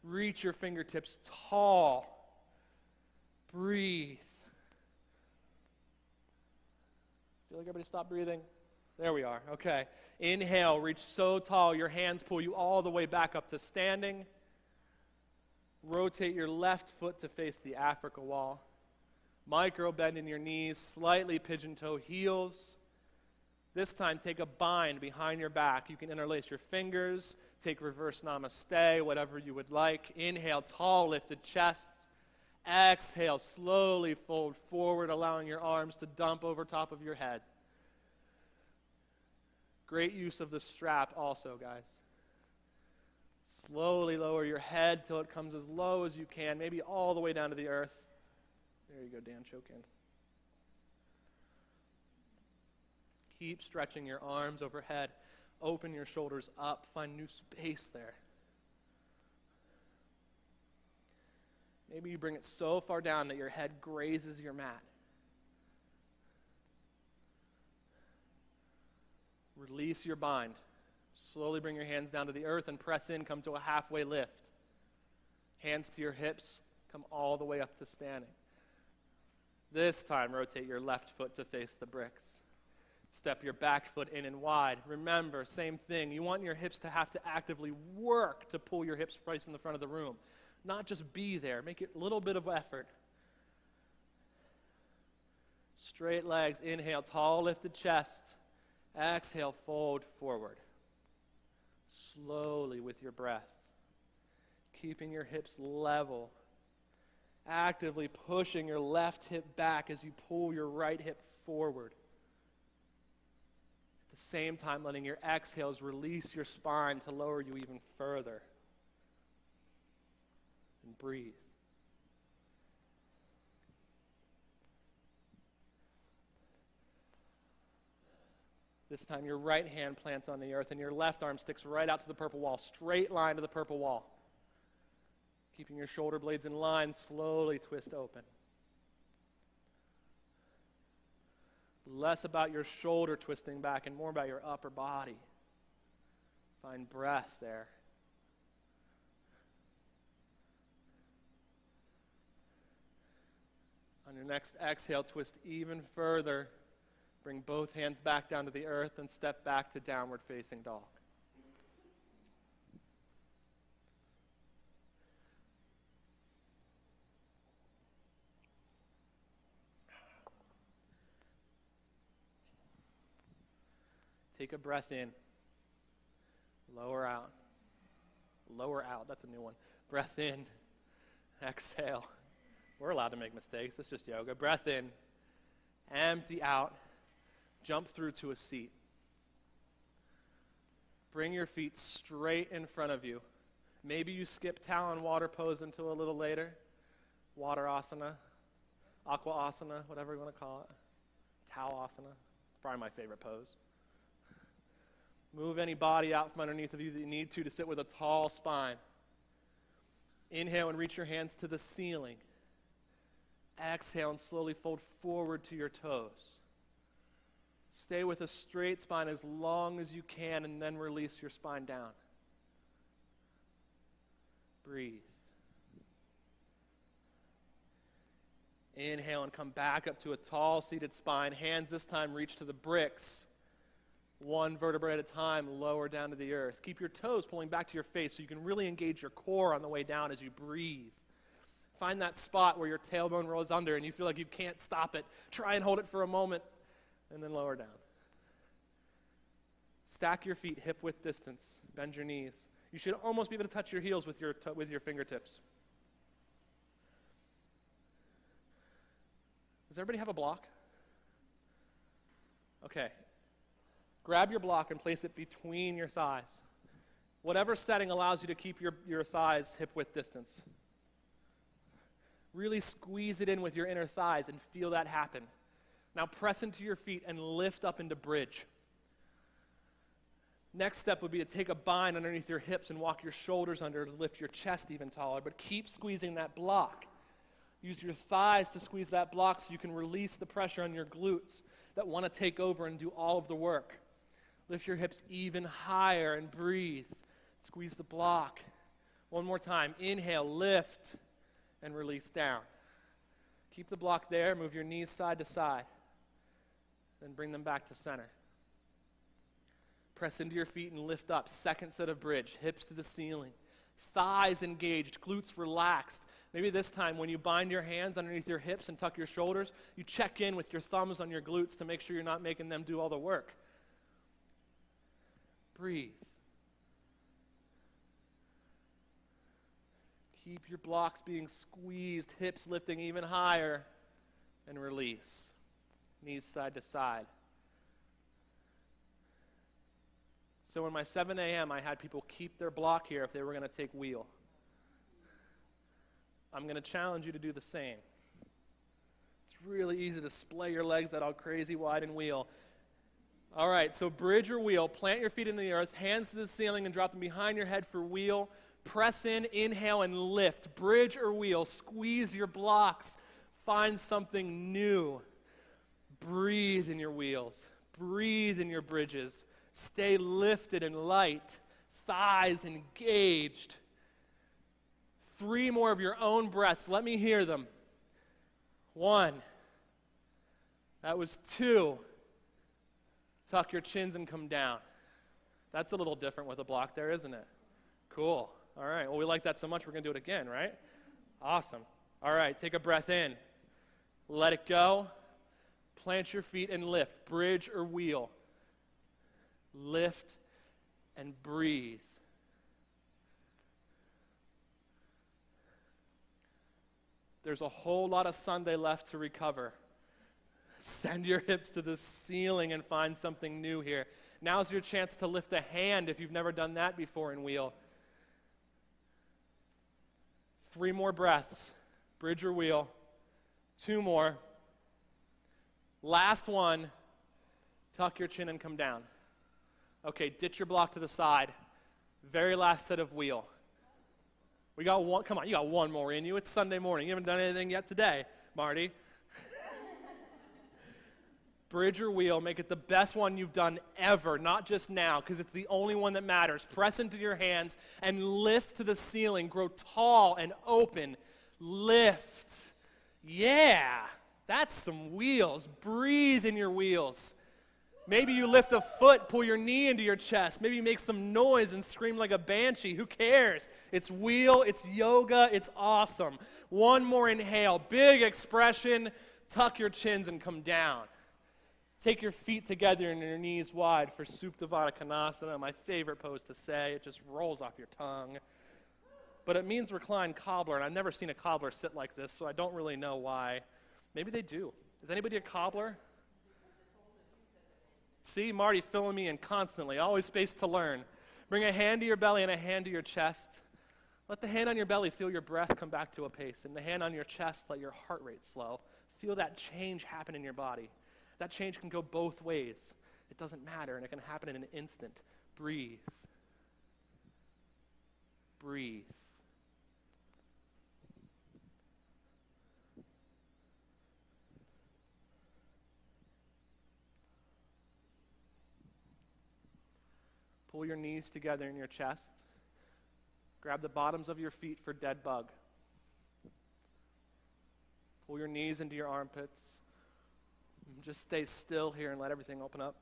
Speaker 1: Reach your fingertips tall. Breathe. Feel like everybody stop breathing? There we are. Okay. Inhale, reach so tall, your hands pull you all the way back up to standing. Rotate your left foot to face the Africa wall. Micro bend in your knees, slightly pigeon toe heels. This time, take a bind behind your back. You can interlace your fingers, take reverse namaste, whatever you would like. Inhale, tall lifted chests. Exhale, slowly fold forward, allowing your arms to dump over top of your head. Great use of the strap also, guys. Slowly lower your head till it comes as low as you can, maybe all the way down to the earth. There you go, Dan, choke in. Keep stretching your arms overhead. Open your shoulders up. Find new space there. Maybe you bring it so far down that your head grazes your mat. Release your bind. Slowly bring your hands down to the earth and press in. Come to a halfway lift. Hands to your hips. Come all the way up to standing. This time, rotate your left foot to face the bricks. Step your back foot in and wide. Remember, same thing. You want your hips to have to actively work to pull your hips right in the front of the room. Not just be there. Make it a little bit of effort. Straight legs. Inhale, tall lifted chest. Exhale, fold forward. Slowly with your breath. Keeping your hips level. Actively pushing your left hip back as you pull your right hip forward. At the same time, letting your exhales release your spine to lower you even further. And breathe. This time your right hand plants on the earth and your left arm sticks right out to the purple wall, straight line to the purple wall. Keeping your shoulder blades in line, slowly twist open. Less about your shoulder twisting back and more about your upper body. Find breath there. On your next exhale, twist even further. Bring both hands back down to the earth and step back to downward facing dog. Take a breath in. Lower out. Lower out. That's a new one. Breath in. Exhale. We're allowed to make mistakes. It's just yoga. Breath in. Empty out. Jump through to a seat. Bring your feet straight in front of you. Maybe you skip talon water pose until a little later. Water asana. Aqua asana. Whatever you want to call it. Towel asana. It's probably my favorite pose. Move any body out from underneath of you that you need to sit with a tall spine. Inhale and reach your hands to the ceiling. Exhale and slowly fold forward to your toes. Stay with a straight spine as long as you can and then release your spine down. Breathe. Inhale and come back up to a tall seated spine. Hands this time reach to the bricks. One vertebra at a time, lower down to the earth. Keep your toes pulling back to your face so you can really engage your core on the way down as you breathe. Find that spot where your tailbone rolls under and you feel like you can't stop it. Try and hold it for a moment and then lower down. Stack your feet hip width distance. Bend your knees. You should almost be able to touch your heels with your fingertips. Does everybody have a block? Okay. Grab your block and place it between your thighs. Whatever setting allows you to keep your thighs hip-width distance. Really squeeze it in with your inner thighs and feel that happen. Now press into your feet and lift up into bridge. Next step would be to take a bind underneath your hips and walk your shoulders under to lift your chest even taller, but keep squeezing that block. Use your thighs to squeeze that block so you can release the pressure on your glutes that want to take over and do all of the work. Lift your hips even higher and breathe. Squeeze the block. One more time. Inhale, lift, and release down. Keep the block there. Move your knees side to side. Then bring them back to center. Press into your feet and lift up. Second set of bridge. Hips to the ceiling. Thighs engaged. Glutes relaxed. Maybe this time when you bind your hands underneath your hips and tuck your shoulders, you check in with your thumbs on your glutes to make sure you're not making them do all the work. Breathe. Keep your blocks being squeezed, hips lifting even higher, and release. Knees side to side. So in my 7 a.m., I had people keep their block here if they were going to take wheel. I'm going to challenge you to do the same. It's really easy to splay your legs out all crazy wide and wheel. All right, so bridge or wheel. Plant your feet in the earth, hands to the ceiling, and drop them behind your head for wheel. Press in, inhale, and lift. Bridge or wheel. Squeeze your blocks. Find something new. Breathe in your wheels. Breathe in your bridges. Stay lifted and light. Thighs engaged. 3 more of your own breaths. Let me hear them. 1. That was 2. Tuck your chins and come down. That's a little different with a block there, isn't it? Cool. All right. Well, we like that so much, we're going to do it again, right? Awesome. All right. Take a breath in. Let it go. Plant your feet and lift. Bridge or wheel. Lift and breathe. There's a whole lot of Sunday left to recover. Send your hips to the ceiling and find something new here. Now's your chance to lift a hand if you've never done that before in wheel. 3 more breaths. Bridge or wheel. 2 more. Last one. Tuck your chin and come down. Okay, ditch your block to the side. Very last set of wheel. We got one. Come on, you got one more in you. It's Sunday morning. You haven't done anything yet today, Marty. Bridge or wheel, make it the best one you've done ever, not just now, because it's the only one that matters. Press into your hands and lift to the ceiling. Grow tall and open. Lift. Yeah, that's some wheels. Breathe in your wheels. Maybe you lift a foot, pull your knee into your chest. Maybe you make some noise and scream like a banshee. Who cares? It's wheel, it's yoga, it's awesome. 1 more inhale. Big expression. Tuck your chins and come down. Take your feet together and your knees wide for Supta Baddha Konasana, my favorite pose to say. It just rolls off your tongue. But it means reclined cobbler, and I've never seen a cobbler sit like this, so I don't really know why. Maybe they do. Is anybody a cobbler? See, Marty filling me in constantly. Always space to learn. Bring a hand to your belly and a hand to your chest. Let the hand on your belly feel your breath come back to a pace, and the hand on your chest let your heart rate slow. Feel that change happen in your body. That change can go both ways. It doesn't matter, and it can happen in an instant. Breathe. Breathe. Pull your knees together in your chest. Grab the bottoms of your feet for dead bug. Pull your knees into your armpits. Just stay still here and let everything open up.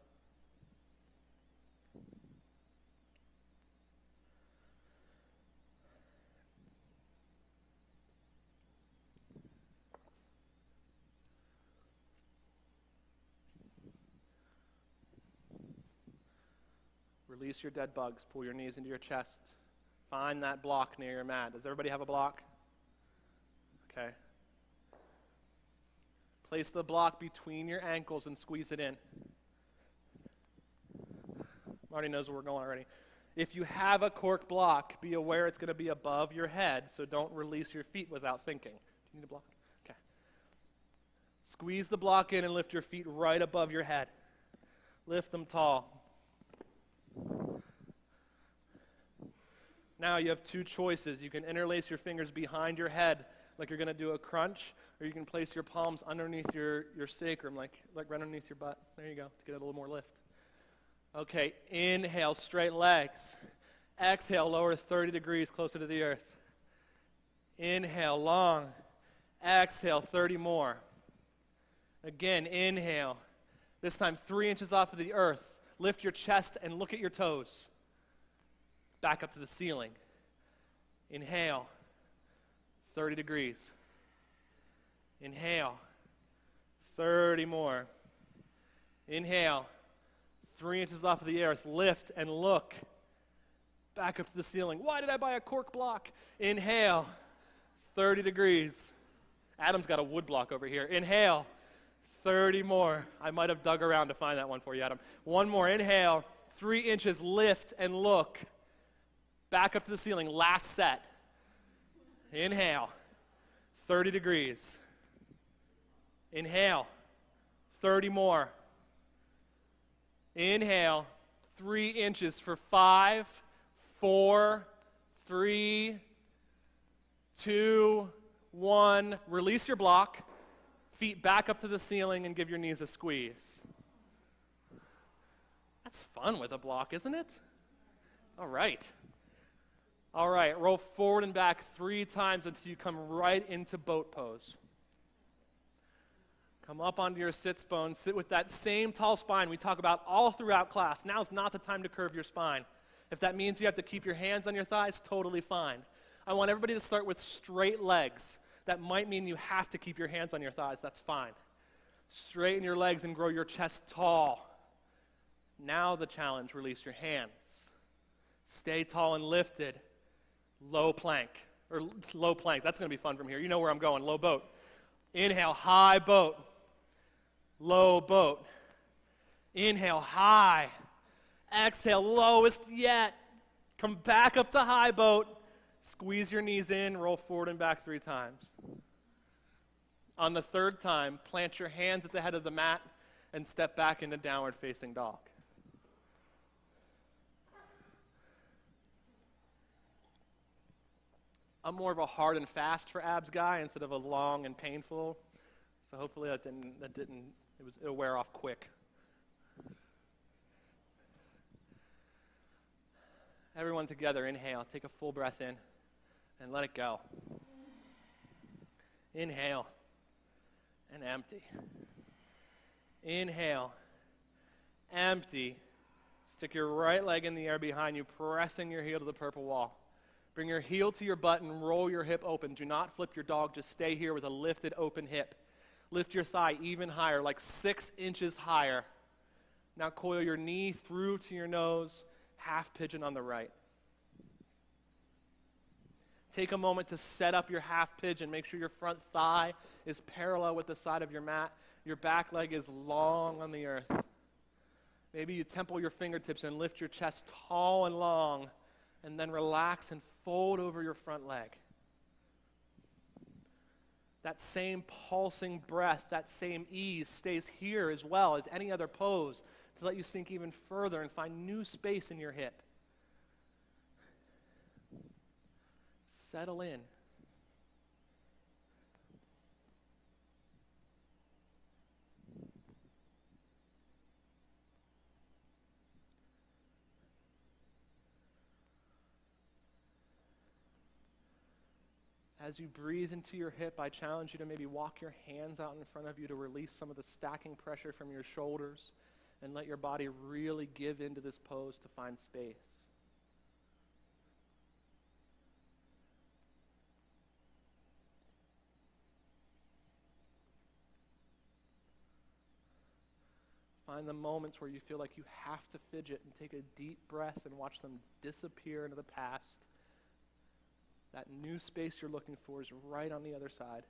Speaker 1: Release your dead bugs. Pull your knees into your chest. Find that block near your mat. Does everybody have a block? Okay. Place the block between your ankles and squeeze it in. Marty knows where we're going already. If you have a cork block, be aware it's going to be above your head, so don't release your feet without thinking. Do you need a block? Okay. Squeeze the block in and lift your feet right above your head. Lift them tall. Now you have two choices. You can interlace your fingers behind your head like you're going to do a crunch, or you can place your palms underneath your sacrum, like right underneath your butt. There you go, to get a little more lift. Okay, inhale, straight legs. Exhale, lower 30 degrees closer to the earth. Inhale, long. Exhale, 30 more. Again, inhale. This time 3 inches off of the earth. Lift your chest and look at your toes. Back up to the ceiling. Inhale, 30 degrees. Inhale, 30 more. Inhale, 3 inches off of the earth. Lift and look. Back up to the ceiling. Why did I buy a cork block? Inhale, 30 degrees. Adam's got a wood block over here. Inhale, 30 more. I might have dug around to find that one for you, Adam. One more. Inhale, 3 inches. Lift and look. Back up to the ceiling. Last set. Inhale, 30 degrees. Inhale, 30 more. Inhale, 3 inches for 5, 4, 3, 2, 1. Release your block. Feet back up to the ceiling and give your knees a squeeze. That's fun with a block, isn't it? All right. All right, roll forward and back 3 times until you come right into boat pose. Come up onto your sits bones. Sit with that same tall spine we talk about all throughout class. Now's not the time to curve your spine. If that means you have to keep your hands on your thighs, totally fine. I want everybody to start with straight legs. That might mean you have to keep your hands on your thighs. That's fine. Straighten your legs and grow your chest tall. Now the challenge, release your hands. Stay tall and lifted. Low plank. That's going to be fun from here. You know where I'm going. Low boat. Inhale, high boat. Low boat. Inhale, high. Exhale, lowest yet. Come back up to high boat. Squeeze your knees in, roll forward and back 3 times. On the 3rd time, plant your hands at the head of the mat and step back into downward facing dog. I'm more of a hard and fast for abs guy instead of a long and painful. So hopefully it'll wear off quick. Everyone together, inhale. Take a full breath in and let it go. Inhale and empty. Inhale, empty. Stick your right leg in the air behind you, pressing your heel to the purple wall. Bring your heel to your butt and roll your hip open. Do not flip your dog. Just stay here with a lifted open hip. Lift your thigh even higher, like 6 inches higher. Now coil your knee through to your nose, half pigeon on the right. Take a moment to set up your half pigeon. Make sure your front thigh is parallel with the side of your mat. Your back leg is long on the earth. Maybe you temple your fingertips and lift your chest tall and long, and then relax and fold over your front leg. That same pulsing breath, that same ease stays here as well as any other pose to let you sink even further and find new space in your hip. Settle in. As you breathe into your hip, I challenge you to maybe walk your hands out in front of you to release some of the stacking pressure from your shoulders and let your body really give into this pose to find space. Find the moments where you feel like you have to fidget and take a deep breath and watch them disappear into the past That new space you're looking for is right on the other side.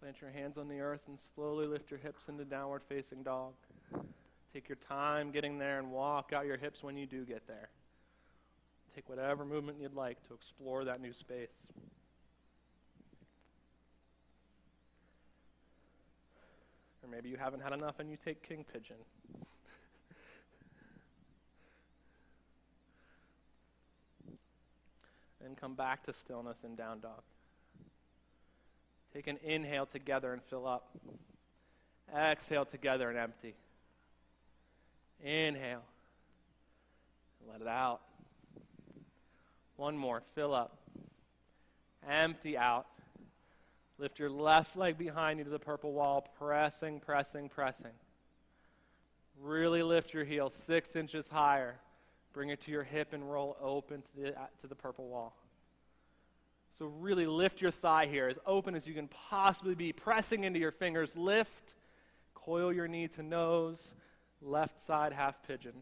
Speaker 1: Plant your hands on the earth and slowly lift your hips into downward facing dog. Take your time getting there and walk out your hips when you do get there. Take whatever movement you'd like to explore that new space. Or maybe you haven't had enough and you take king pigeon. And come back to stillness in down dog. Take an inhale together and fill up. Exhale together and empty. Inhale. Let it out. One more. Fill up. Empty out. Lift your left leg behind you to the purple wall. Pressing, pressing, pressing. Really lift your heel 6 inches higher. Bring it to your hip and roll open to the purple wall. So really lift your thigh here as open as you can possibly be, pressing into your fingers. Lift, coil your knee to nose, left side half pigeon.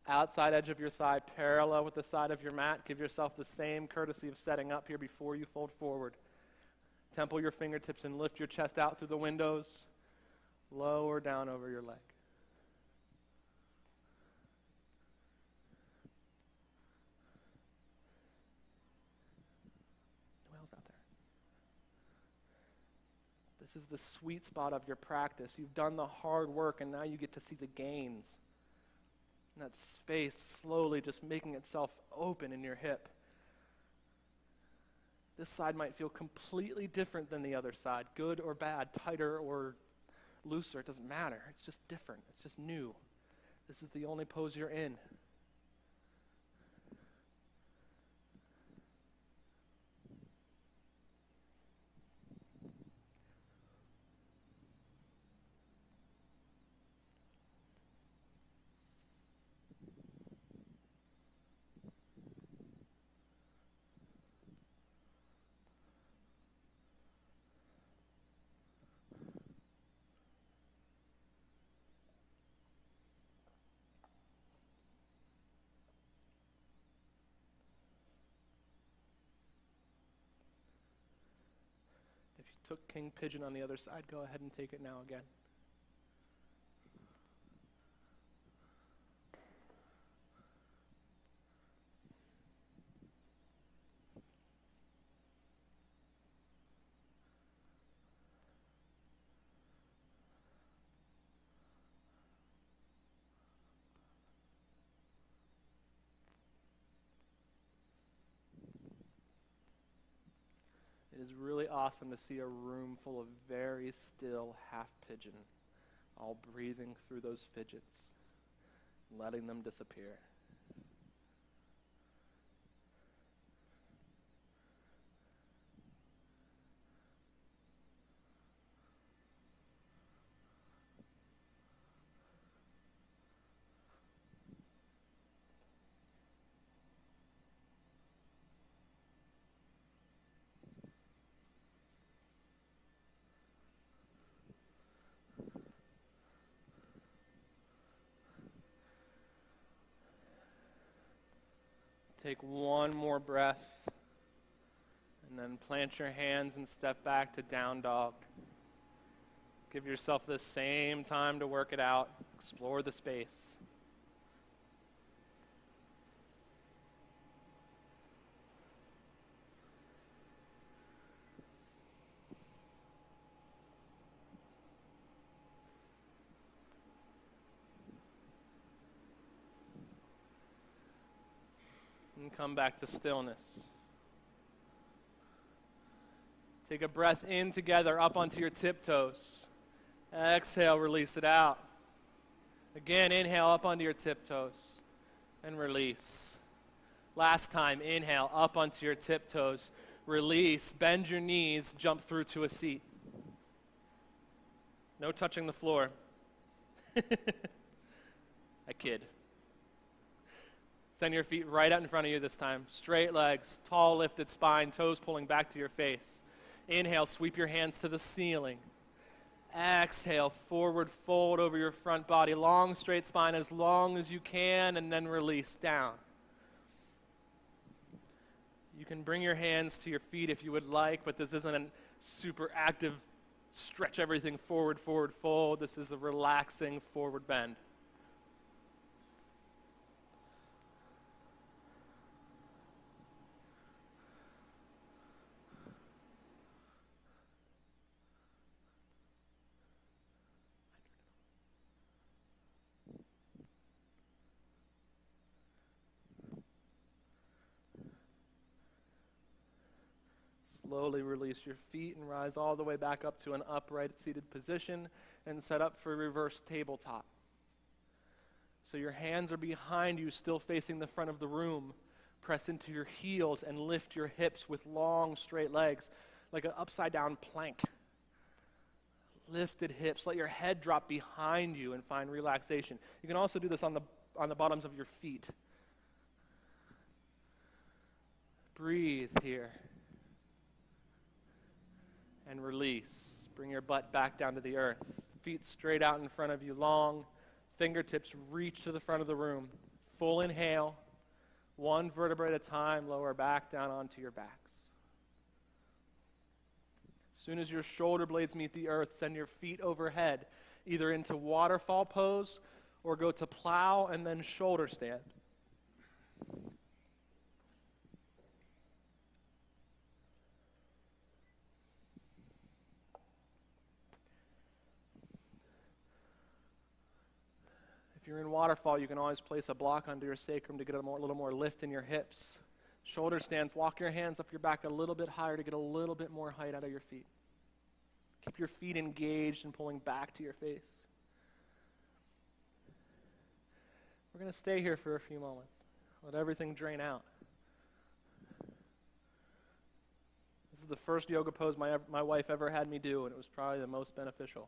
Speaker 1: Outside edge of your thigh parallel with the side of your mat. Give yourself the same courtesy of setting up here before you fold forward. Temple your fingertips and lift your chest out through the windows. Lower down over your leg. This is the sweet spot of your practice. You've done the hard work, and now you get to see the gains. And that space slowly just making itself open in your hip. This side might feel completely different than the other side, good or bad, tighter or looser. It doesn't matter. It's just different. It's just new. This is the only pose you're in. Took king pigeon on the other side. Go ahead and take it now again. It is really awesome to see a room full of very still half pigeon, all breathing through those fidgets, letting them disappear. Take one more breath, and then plant your hands and step back to down dog. Give yourself the same time to work it out. Explore the space. Come back to stillness. Take a breath in together, up onto your tiptoes. Exhale, release it out. Again, inhale up onto your tiptoes and release. Last time, inhale up onto your tiptoes, release, bend your knees, jump through to a seat. No touching the floor. I kid. Send your feet right out in front of you this time. Straight legs, tall lifted spine, toes pulling back to your face. Inhale, sweep your hands to the ceiling. Exhale, forward fold over your front body. Long, straight spine as long as you can, and then release down. You can bring your hands to your feet if you would like, but this isn't a super active stretch everything forward, forward fold. This is a relaxing forward bend. Slowly release your feet and rise all the way back up to an upright seated position and set up for reverse tabletop. So your hands are behind you, still facing the front of the room. Press into your heels and lift your hips with long, straight legs, like an upside down plank. Lifted hips. Let your head drop behind you and find relaxation. You can also do this on the bottoms of your feet. Breathe here. And release. Bring your butt back down to the earth. Feet straight out in front of you, long. Fingertips reach to the front of the room. Full inhale. One vertebra at a time. Lower back down onto your backs. As soon as your shoulder blades meet the earth, send your feet overhead, either into waterfall pose or go to plow and then shoulder stand. If you're in waterfall, you can always place a block under your sacrum to get a little more lift in your hips. Shoulder stands, walk your hands up your back a little bit higher to get a little bit more height out of your feet. Keep your feet engaged and pulling back to your face. We're going to stay here for a few moments. Let everything drain out. This is the first yoga pose my wife ever had me do, and it was probably the most beneficial.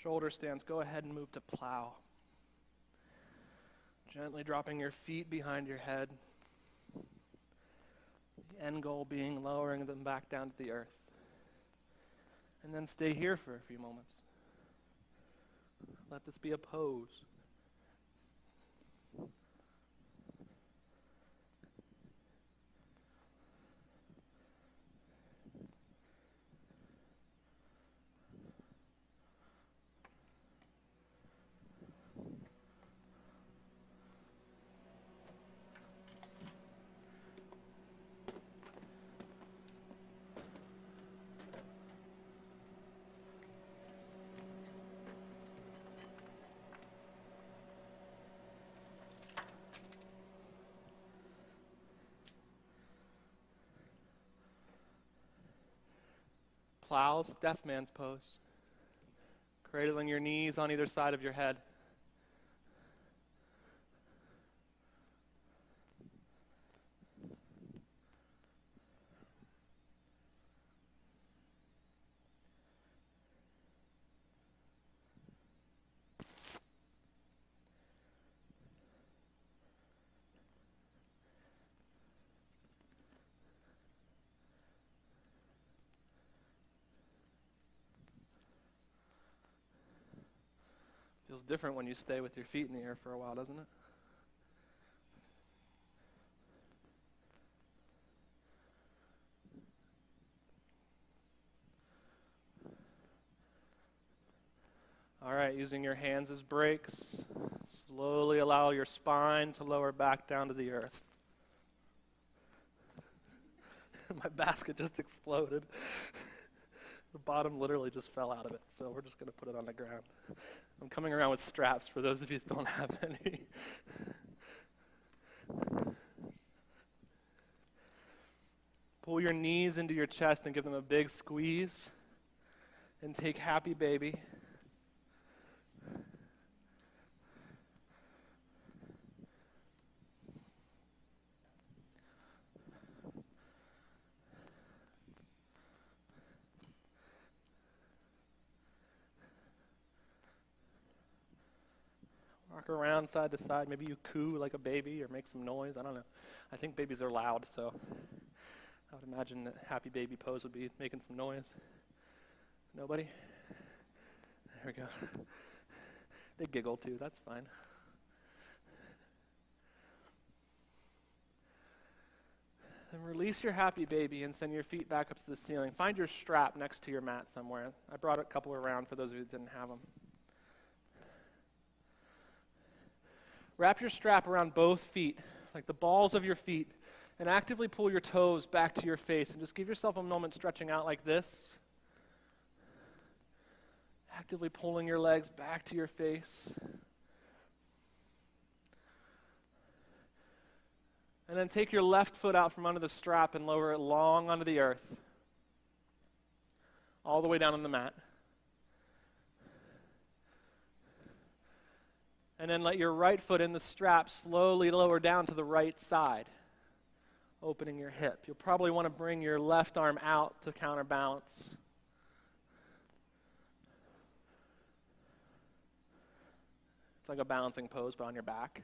Speaker 1: Shoulder stands, go ahead and move to plow. Gently dropping your feet behind your head. The end goal being lowering them back down to the earth. And then stay here for a few moments. Let this be a pose. Plows, deaf man's pose. Cradling your knees on either side of your head. Feels different when you stay with your feet in the air for a while, doesn't it? All right, using your hands as brakes, slowly allow your spine to lower back down to the earth. My basket just exploded. The bottom literally just fell out of it, so we're just going to put it on the ground. I'm coming around with straps for those of you that don't have any. Pull your knees into your chest and give them a big squeeze. And take happy baby. Rock around side to side. Maybe you coo like a baby or make some noise. I don't know. I think babies are loud, so I would imagine that happy baby pose would be making some noise. Nobody? There we go. They giggle too. That's fine. And release your happy baby and send your feet back up to the ceiling. Find your strap next to your mat somewhere. I brought a couple around for those of you that didn't have them. Wrap your strap around both feet, like the balls of your feet, and actively pull your toes back to your face. And just give yourself a moment stretching out like this. Actively pulling your legs back to your face. And then take your left foot out from under the strap and lower it long onto the earth, all the way down on the mat. And then let your right foot in the strap slowly lower down to the right side, opening your hip. You'll probably want to bring your left arm out to counterbalance. It's like a balancing pose, but on your back.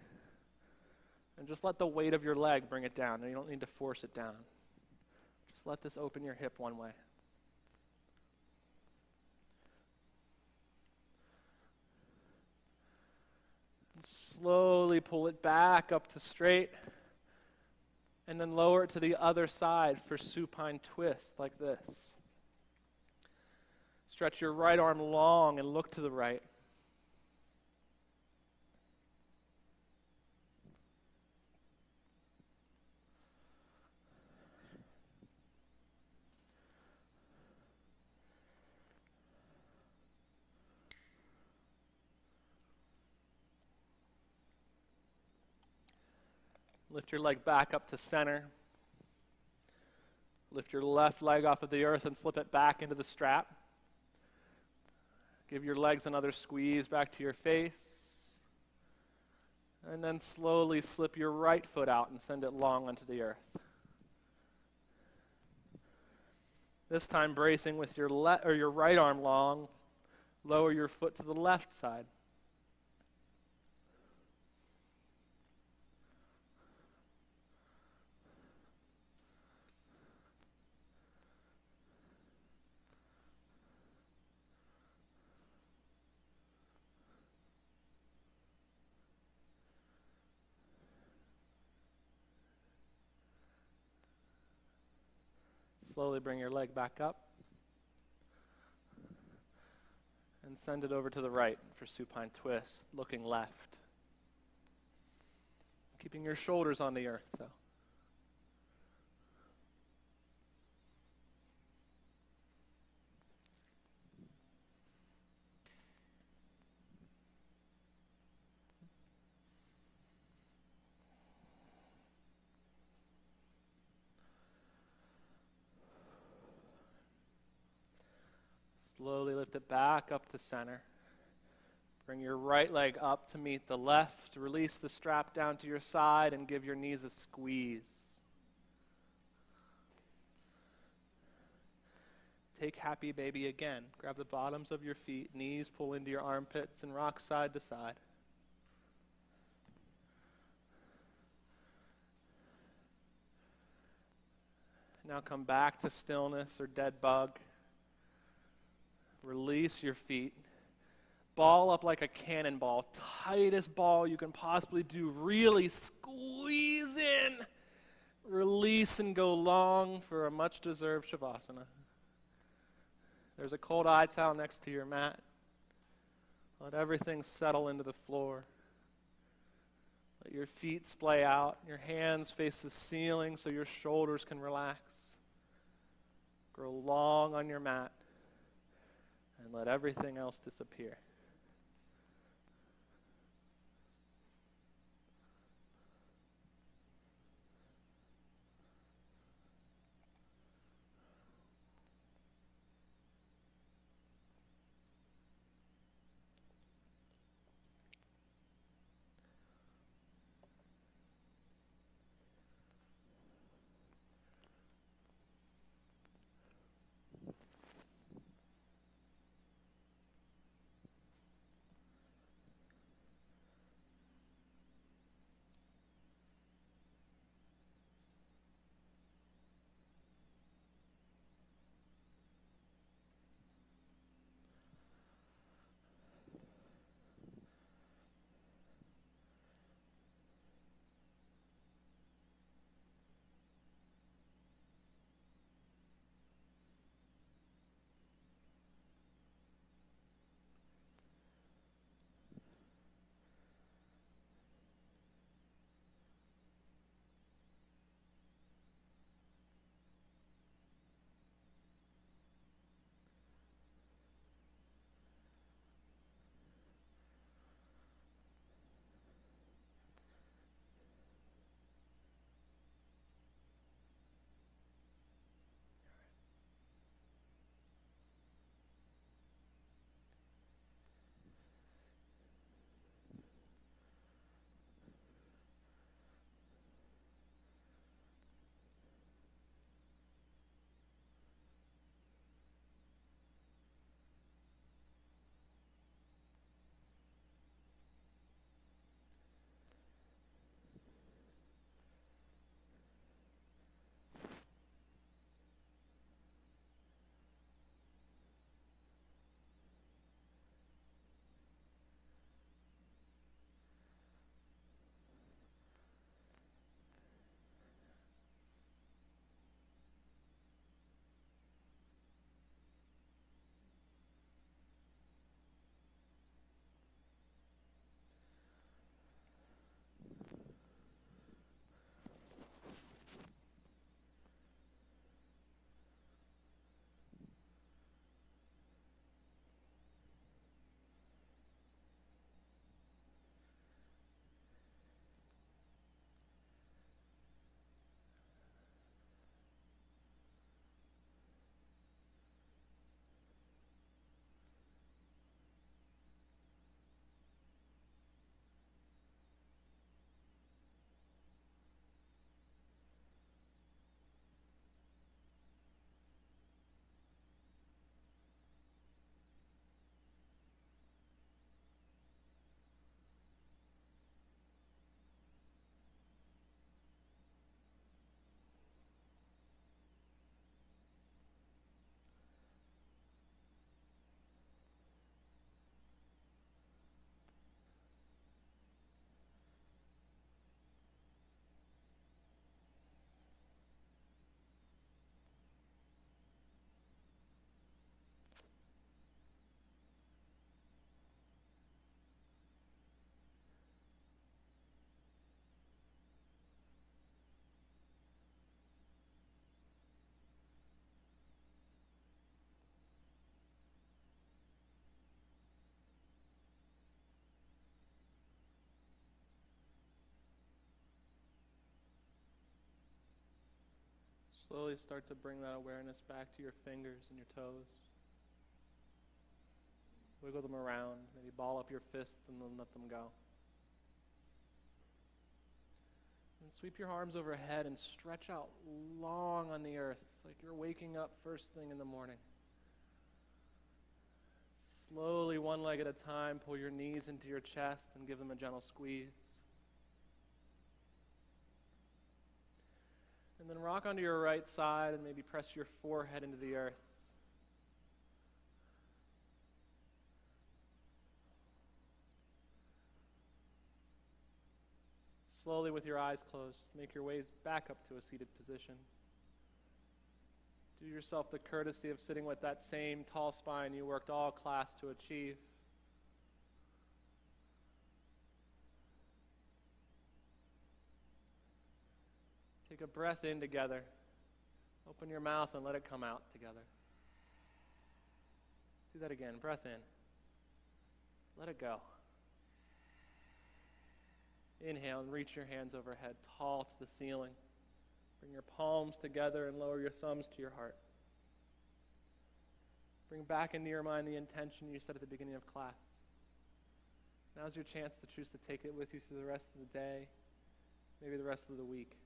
Speaker 1: And just let the weight of your leg bring it down. And you don't need to force it down. Just let this open your hip one way. And slowly pull it back up to straight. And then lower it to the other side for supine twist, like this. Stretch your right arm long and look to the right. Lift your leg back up to center. Lift your left leg off of the earth and slip it back into the strap. Give your legs another squeeze back to your face. And then slowly slip your right foot out and send it long onto the earth. This time bracing with your right arm long, lower your foot to the left side. Slowly bring your leg back up and send it over to the right for supine twist, looking left. Keeping your shoulders on the earth, though. Slowly lift it back up to center. Bring your right leg up to meet the left. Release the strap down to your side and give your knees a squeeze. Take happy baby again. Grab the bottoms of your feet, knees pull into your armpits and rock side to side. Now come back to stillness or dead bug. Release your feet. ball up like a cannonball, tightest ball you can possibly do. Really squeeze in, release, and go long for a much-deserved Shavasana. There's a cold eye towel next to your mat. Let everything settle into the floor. Let your feet splay out, your hands face the ceiling so your shoulders can relax. Grow long on your mat, and let everything else disappear. Slowly start to bring that awareness back to your fingers and your toes. Wiggle them around, maybe ball up your fists and then let them go. And sweep your arms overhead and stretch out long on the earth, like you're waking up first thing in the morning. Slowly, one leg at a time, pull your knees into your chest and give them a gentle squeeze. And then rock onto your right side and maybe press your forehead into the earth. slowly with your eyes closed, make your ways back up to a seated position. Do yourself the courtesy of sitting with that same tall spine you worked all class to achieve. Take a breath in together. Open your mouth and let it come out together. Do that again. Breath in. Let it go. Inhale and reach your hands overhead, tall to the ceiling. Bring your palms together and lower your thumbs to your heart. Bring back into your mind the intention you set at the beginning of class. Now's your chance to choose to take it with you through the rest of the day, maybe the rest of the week.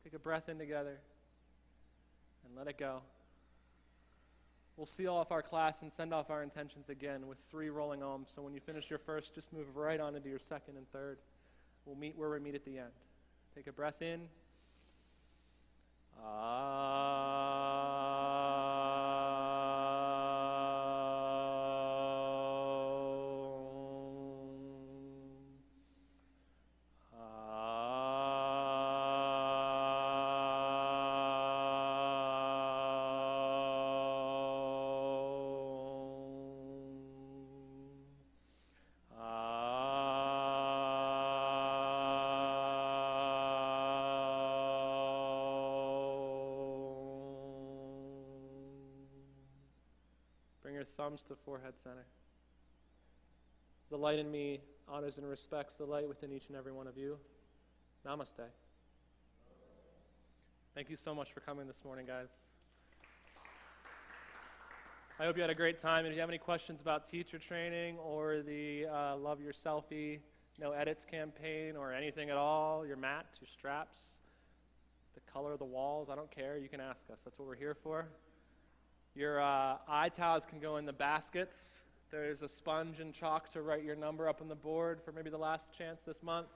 Speaker 1: Take a breath in together and let it go. We'll seal off our class and send off our intentions again with 3 rolling ohms. So when you finish your first, just move right on into your second and third. We'll meet where we meet at the end. Take a breath in. Bring your thumbs to forehead center. The light in me honors and respects the light within each and every one of you. Namaste. Thank you so much for coming this morning, guys. I hope you had a great time. And if you have any questions about teacher training or the Love Your Selfie, No Edits campaign or anything at all, your mat, your straps, the color of the walls, I don't care. You can ask us. That's what we're here for. Your eye towels can go in the baskets. There's a sponge and chalk to write your number up on the board for maybe the last chance this month.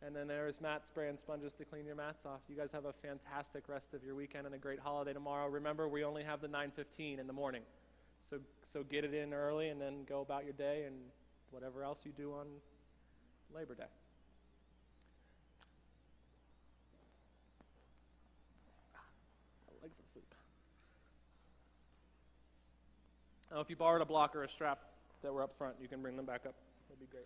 Speaker 1: And then there's mat spray and sponges to clean your mats off. You guys have a fantastic rest of your weekend and a great holiday tomorrow. Remember, we only have the 9:15 in the morning. So get it in early and then go about your day and whatever else you do on Labor Day. My legs asleep. Now, if you borrowed a block or a strap that were up front, you can bring them back up. That'd be great.